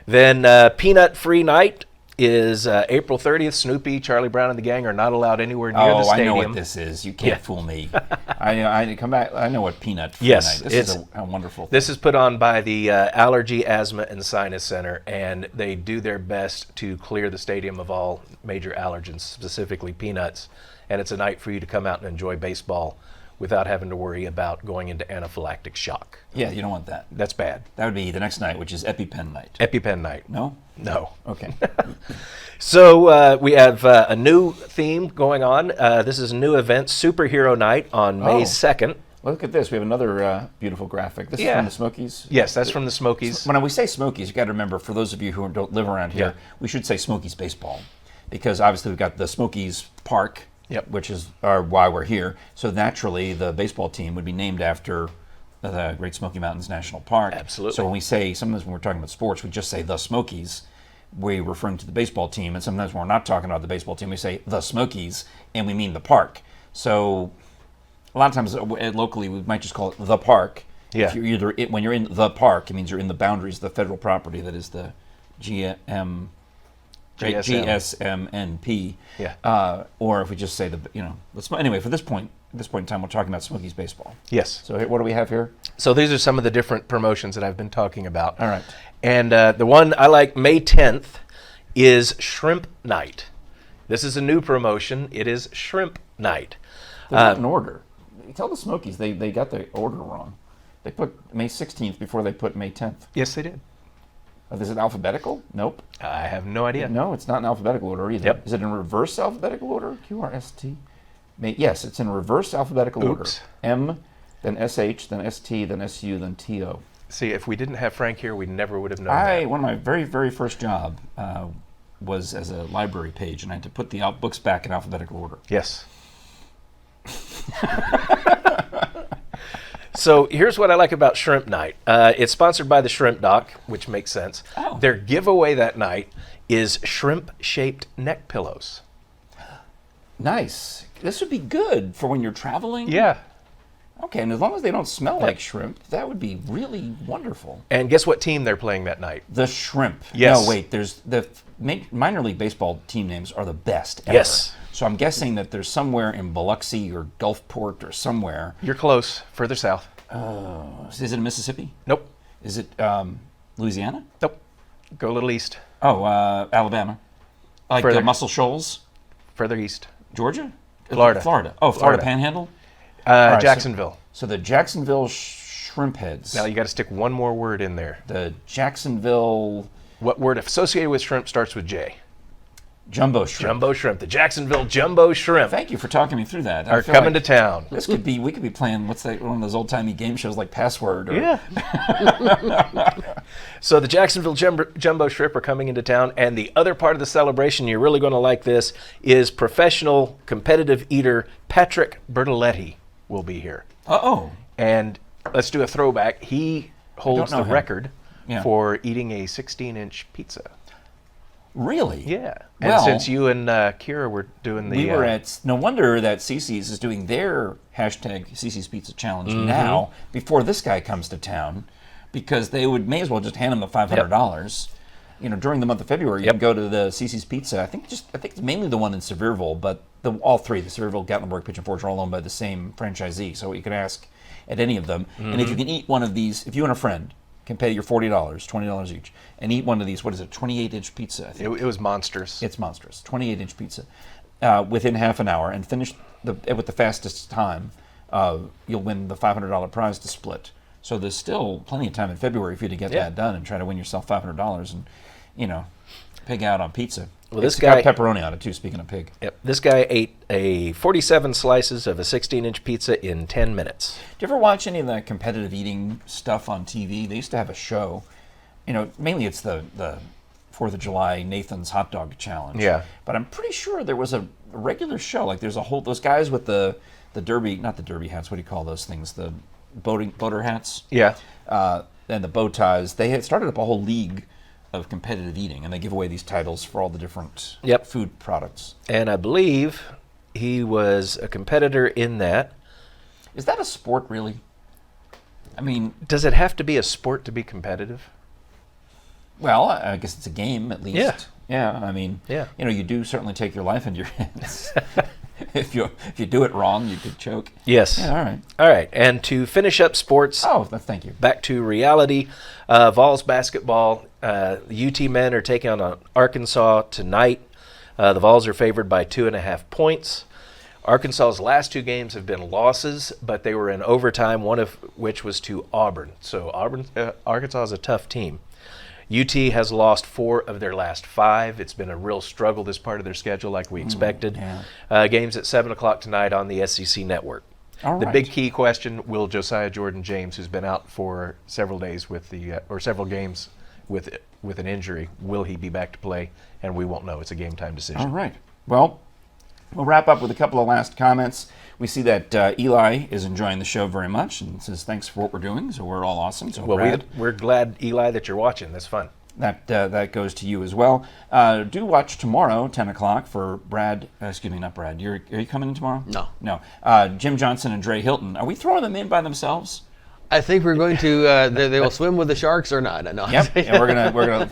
Speaker 2: Then Peanut Free Night is April 30th. Snoopy, Charlie Brown, and the gang are not allowed anywhere near the
Speaker 1: Oh, I
Speaker 2: stadium.
Speaker 1: know what this is. You can't fool me. I come back. I know what peanut. Free
Speaker 2: Yes,
Speaker 1: night. This is a wonderful.
Speaker 2: This is put on by the Allergy, Asthma, and Sinus Center, and they do their best to clear the stadium of all major allergens, specifically peanuts. And it's a night for you to come out and enjoy baseball without having to worry about going into anaphylactic shock.
Speaker 1: Yeah, you don't want that.
Speaker 2: That's bad.
Speaker 1: That would be the next night, which is EpiPen night.
Speaker 2: EpiPen night.
Speaker 1: No.
Speaker 2: No.
Speaker 1: Okay.
Speaker 2: So we have a new theme going on. This is a new event, Superhero Night, on May 2nd.
Speaker 1: Look at this. We have another beautiful graphic. This is from the Smokies.
Speaker 2: Yes, that's from the Smokies.
Speaker 1: When we say Smokies, you got to remember, for those of you who don't live around here, we should say Smokies baseball, because obviously we've got the Smokies Park, which is why we're here. So naturally, the baseball team would be named after the Great Smoky Mountains National Park.
Speaker 2: Absolutely.
Speaker 1: So when we say, sometimes when we're talking about sports, we just say the Smokies. We're referring to the baseball team, and sometimes when we're not talking about the baseball team, we say the Smokies, and we mean the park. So a lot of times locally, we might just call it the park.
Speaker 2: Yeah.
Speaker 1: If you're when you're in the park, it means you're in the boundaries of the federal property that is the GSMNP.
Speaker 2: Yeah.
Speaker 1: Or if we just say anyway, for this point in time, we're talking about Smokies baseball.
Speaker 2: Yes.
Speaker 1: So what do we have here?
Speaker 2: So these are some of the different promotions that I've been talking about.
Speaker 1: All right.
Speaker 2: And the one I like, May 10th, is Shrimp Night. This is a new promotion. It is Shrimp Night.
Speaker 1: They're not in order. Tell the Smokies they got the order wrong. They put May 16th before they put May 10th.
Speaker 2: Yes, they did.
Speaker 1: Is it alphabetical? Nope.
Speaker 2: I have no idea.
Speaker 1: No, it's not in alphabetical order either.
Speaker 2: Yep.
Speaker 1: Is it in reverse alphabetical order? QRST? Yes, it's in reverse alphabetical order. M, then SH, then ST, then SU, then TO.
Speaker 2: See, if we didn't have Frank here, we never would have known that.
Speaker 1: One of my very, very first job was as a library page, and I had to put the books back in alphabetical order.
Speaker 2: Yes. So here's what I like about Shrimp Night. It's sponsored by the Shrimp Dock, which makes sense.
Speaker 1: Oh.
Speaker 2: Their giveaway that night is shrimp-shaped neck pillows.
Speaker 1: Nice. This would be good for when you're traveling.
Speaker 2: Yeah.
Speaker 1: Okay, and as long as they don't smell like shrimp, that would be really wonderful.
Speaker 2: And guess what team they're playing that night?
Speaker 1: The Shrimp.
Speaker 2: Yes.
Speaker 1: No, wait. There's the minor league baseball team names are the best ever.
Speaker 2: Yes.
Speaker 1: So I'm guessing that there's somewhere in Biloxi or Gulfport or somewhere.
Speaker 2: You're close. Further south.
Speaker 1: Is it in Mississippi?
Speaker 2: Nope.
Speaker 1: Is it Louisiana?
Speaker 2: Nope. Go a little east.
Speaker 1: Oh, Alabama. Like
Speaker 2: Further.
Speaker 1: Muscle Shoals?
Speaker 2: Further east.
Speaker 1: Georgia?
Speaker 2: Florida.
Speaker 1: Florida. Oh, Florida
Speaker 2: Florida.
Speaker 1: Panhandle? right,
Speaker 2: Jacksonville.
Speaker 1: So the Jacksonville Shrimp Heads.
Speaker 2: Now you got to stick one more word in there.
Speaker 1: The Jacksonville.
Speaker 2: What word associated with shrimp starts with J?
Speaker 1: Jumbo shrimp.
Speaker 2: Jumbo shrimp. The Jacksonville Jumbo Shrimp
Speaker 1: Thank you for talking me through that. I
Speaker 2: are
Speaker 1: feel
Speaker 2: coming
Speaker 1: like
Speaker 2: to town.
Speaker 1: we could be playing one of those old timey game shows like Password. Or,
Speaker 2: Yeah. So the Jacksonville Jumbo Shrimp are coming into town, and the other part of the celebration, you're really going to like this, is professional competitive eater Patrick Bertoletti will be here. And let's do a throwback. He holds
Speaker 1: know
Speaker 2: the
Speaker 1: him.
Speaker 2: record
Speaker 1: Yeah.
Speaker 2: for eating a 16-inch pizza.
Speaker 1: Really?
Speaker 2: Yeah. And
Speaker 1: Well,
Speaker 2: since you and Kira were doing the...
Speaker 1: we were at. No wonder that Cece's is doing their hashtag Cece's Pizza Challenge
Speaker 2: Mm-hmm.
Speaker 1: now before this guy comes to town, because they may as well just hand him the $500. You know, during the month of February, you can go to the Cece's Pizza. I think it's mainly the one in Sevierville, but all three, the Sevierville, Gatlinburg, Pigeon Forge, are all owned by the same franchisee. So you can ask at any of them, and if you can eat one of these, if you and a friend can pay your $40, $20 each, and eat one of these, what is it, 28-inch pizza, I think.
Speaker 2: It was monstrous.
Speaker 1: It's monstrous. 28-inch pizza. Within half an hour, and finish with the fastest time, you'll win the $500 prize to split. So there's still plenty of time in February for you to get that done and try to win yourself $500 and, pig out on pizza.
Speaker 2: Well,
Speaker 1: It's
Speaker 2: this guy
Speaker 1: got pepperoni on it too, speaking of pig.
Speaker 2: Yep. This guy ate a 47 slices of a 16-inch pizza in 10 minutes.
Speaker 1: Do you ever watch any of that competitive eating stuff on TV? They used to have a show. Mainly it's the 4th of July Nathan's Hot Dog Challenge.
Speaker 2: Yeah.
Speaker 1: But I'm pretty sure there was a regular show. Like there's those guys with the derby, not the derby hats, what do you call those things? The boater hats?
Speaker 2: Yeah.
Speaker 1: And the bow ties. They had started up a whole league of competitive eating, and they give away these titles for all the different food products.
Speaker 2: And I believe he was a competitor in that.
Speaker 1: Is that a sport, really? I mean,
Speaker 2: Does it have to be a sport to be competitive?
Speaker 1: well, I guess it's a game at least.
Speaker 2: Yeah.
Speaker 1: Yeah. I mean,
Speaker 2: Yeah.
Speaker 1: You do certainly take your life into your hands. If you do it wrong, you could choke.
Speaker 2: Yes.
Speaker 1: Yeah. All right.
Speaker 2: All right. And to finish up sports,
Speaker 1: Thank you.
Speaker 2: back to reality. Vols basketball. The UT men are taking on Arkansas tonight. The Vols are favored by 2.5 points. Arkansas's last two games have been losses, but they were in overtime, one of which was to Auburn. So Arkansas is a tough team. UT has lost 4 of their last 5. It's been a real struggle, this part of their schedule, like we expected. Games at 7 o'clock tonight on the SEC Network.
Speaker 1: All
Speaker 2: The
Speaker 1: right.
Speaker 2: big key question, will Josiah Jordan-James, who's been out for several days or several games with an injury, will he be back to play? And we won't know. It's a game time decision.
Speaker 1: All right. Well, we'll wrap up with a couple of last comments. We see that Eli is enjoying the show very much and says thanks for what we're doing. So we're all awesome. So
Speaker 2: Well, we're glad, Eli, that you're watching. That's fun.
Speaker 1: that goes to you as well. Do watch tomorrow, 10 o'clock, for Brad. Excuse me, not Brad. Are you coming in tomorrow?
Speaker 3: No.
Speaker 1: Jim Johnson and Dre Hilton. Are we throwing them in by themselves?
Speaker 3: I think we're going to. They will swim with the sharks or not. No.
Speaker 1: Yep. And we're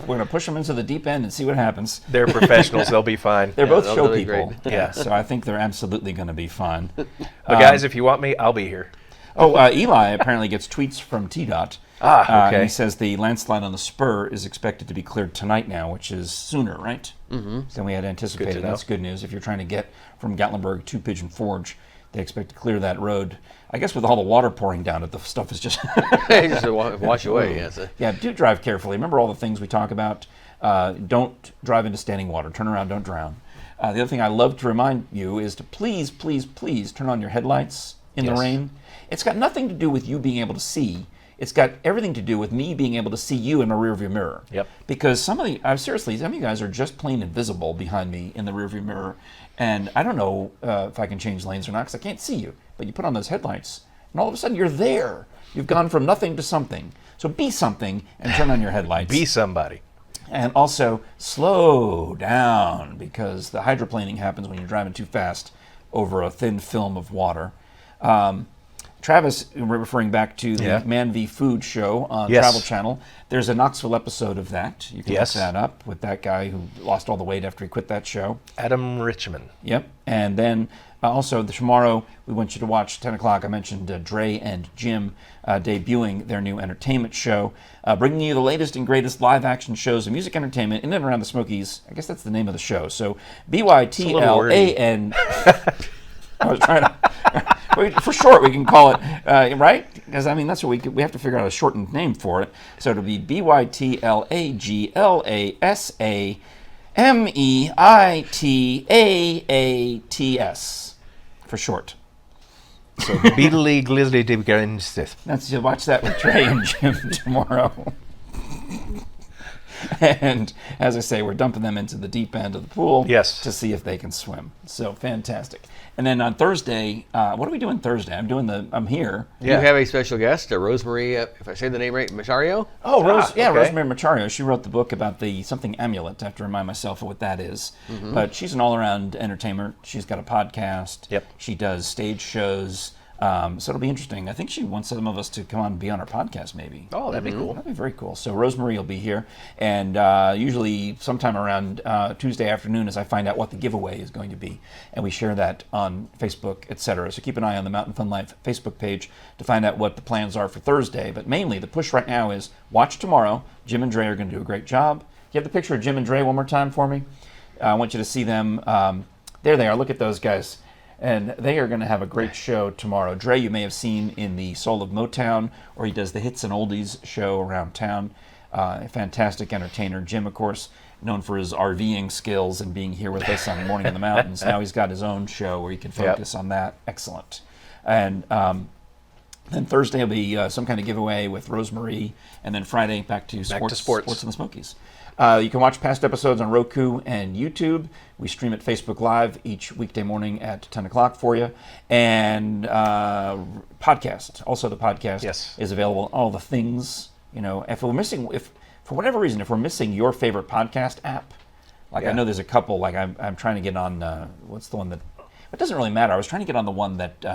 Speaker 1: gonna push them into the deep end and see what happens.
Speaker 2: They're professionals. They'll be fine.
Speaker 1: They're both
Speaker 3: they'll
Speaker 1: show
Speaker 3: be
Speaker 1: people.
Speaker 3: great.
Speaker 1: Yeah. So I think they're absolutely going to be fun.
Speaker 2: But guys, if you want me, I'll be here.
Speaker 1: Eli apparently gets tweets from TDOT.
Speaker 2: Okay.
Speaker 1: And he says the landslide on the spur is expected to be cleared tonight now, which is sooner, right? Mm-hmm. Than we had anticipated.
Speaker 2: Good to know.
Speaker 1: That's good news. If you're trying to get from Gatlinburg to Pigeon Forge, they expect to clear that road. I guess with all the water pouring down it, the stuff is just...
Speaker 3: Just wash away. Yes.
Speaker 1: Yeah, do drive carefully. Remember all the things we talk about. Don't drive into standing water. Turn around, don't drown. The other thing I love to remind you is to please, please, please turn on your headlights in the rain. It's got nothing to do with you being able to see. It's got everything to do with me being able to see you in my rearview mirror.
Speaker 2: Yep.
Speaker 1: Because seriously, some of you guys are just plain invisible behind me in the rearview mirror. And I don't know if I can change lanes or not because I can't see you. But you put on those headlights, and all of a sudden you're there. You've gone from nothing to something. So be something and turn on your headlights.
Speaker 2: Be somebody.
Speaker 1: And also slow down because the hydroplaning happens when you're driving too fast over a thin film of water. Travis, referring back to the Man v. Food show on Travel Channel, there's a Knoxville episode of that. You can look that up with that guy who lost all the weight after he quit that show.
Speaker 2: Adam Richman.
Speaker 1: Yep. And then also tomorrow, we want you to watch 10 o'clock. I mentioned Dre and Jim debuting their new entertainment show, bringing you the latest and greatest live action shows of music entertainment in and around the Smokies. I guess that's the name of the show. So BYTLAN. I was trying to... For short, we can call it, right? Because, I mean, that's what we have to figure out a shortened name for it. So it'll be BYTLAGLASA MEITAATS for short.
Speaker 2: So Beedly Glizzly Dibgarinsith.
Speaker 1: You'll watch that with Trey and Jim tomorrow. And as I say, we're dumping them into the deep end of the pool to see if they can swim. So fantastic. And then on Thursday, what are we doing Thursday? I'm here.
Speaker 3: You have a special guest, Rosemary, if I say the name right, Machario?
Speaker 1: Oh, Rosemary Machario. She wrote the book about the something amulet. I have to remind myself of what that is. Mm-hmm. But she's an all-around entertainer. She's got a podcast.
Speaker 2: Yep.
Speaker 1: She does stage shows. So it'll be interesting. I think she wants some of us to come on and be on our podcast, maybe.
Speaker 2: Oh, that'd be cool.
Speaker 1: That'd be very cool. So Rosemary will be here, and usually sometime around Tuesday afternoon, as I find out what the giveaway is going to be, and we share that on Facebook, etc. So keep an eye on the Mountain Fun Life Facebook page to find out what the plans are for Thursday. But mainly, the push right now is watch tomorrow. Jim and Dre are going to do a great job. You have the picture of Jim and Dre one more time for me? I want you to see them. There they are. Look at those guys. And they are going to have a great show tomorrow. Dre, you may have seen in the Soul of Motown, or he does the Hits and Oldies show around town. A fantastic entertainer. Jim, of course, known for his RVing skills and being here with us on Morning in the Mountains. Now he's got his own show where he can focus on that. Excellent. And then Thursday will be some kind of giveaway with Rosemary, and then Friday back to Sports in the Smokies. You can watch past episodes on Roku and YouTube. We stream at Facebook Live each weekday morning at 10 o'clock for you. And podcast. Also, the podcast is available on all the things. You know, if for whatever reason, if we're missing your favorite podcast app, I know there's a couple, like I'm trying to get on, what's the one that, it doesn't really matter. I was trying to get on the one that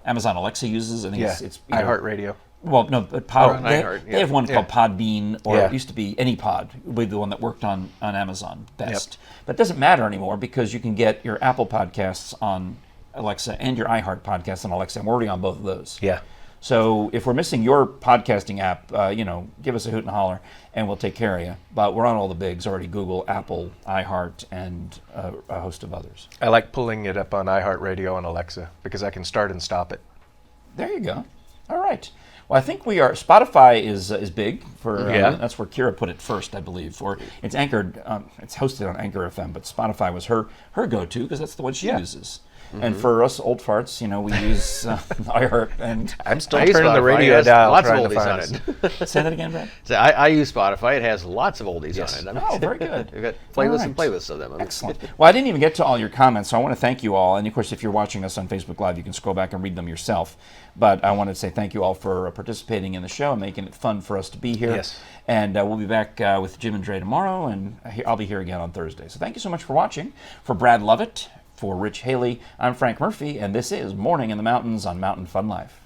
Speaker 1: Amazon Alexa uses. I think it's
Speaker 2: iHeartRadio.
Speaker 1: Well, no, but they have one called Podbean, or it used to be AnyPod, would be the one that worked on Amazon best. But it doesn't matter anymore because you can get your Apple Podcasts on Alexa and your iHeart Podcasts on Alexa, and we're already on both of those.
Speaker 2: Yeah.
Speaker 1: So if we're missing your podcasting app, give us a hoot and holler, and we'll take care of you. But we're on all the bigs already: Google, Apple, iHeart, and a host of others.
Speaker 2: I like pulling it up on iHeartRadio and Alexa because I can start and stop it.
Speaker 1: There you go. All right. Well, I think we are. Spotify is big for. That's where Kira put it first, I believe. Or it's anchored. It's hosted on Anchor FM, but Spotify was her go-to because that's the one she uses. Mm-hmm. And for us old farts, we use iHeart, and
Speaker 2: I'm still turning the radio dial.
Speaker 3: Lots of oldies on it.
Speaker 1: Say that again, Brad.
Speaker 3: So I use Spotify. It has lots of oldies on it.
Speaker 1: Oh, very good.
Speaker 3: We've got playlists and playlists of them.
Speaker 1: Excellent. Well, I didn't even get to all your comments, so I want to thank you all. And of course, if you're watching us on Facebook Live, you can scroll back and read them yourself. But I want to say thank you all for participating in the show and making it fun for us to be here.
Speaker 2: Yes.
Speaker 1: And we'll be back with Jim and Dre tomorrow, and I'll be here again on Thursday. So thank you so much for watching. For Brad Lovett, for Rich Haley, I'm Frank Murphy, and this is Morning in the Mountains on Mountain Fun Life.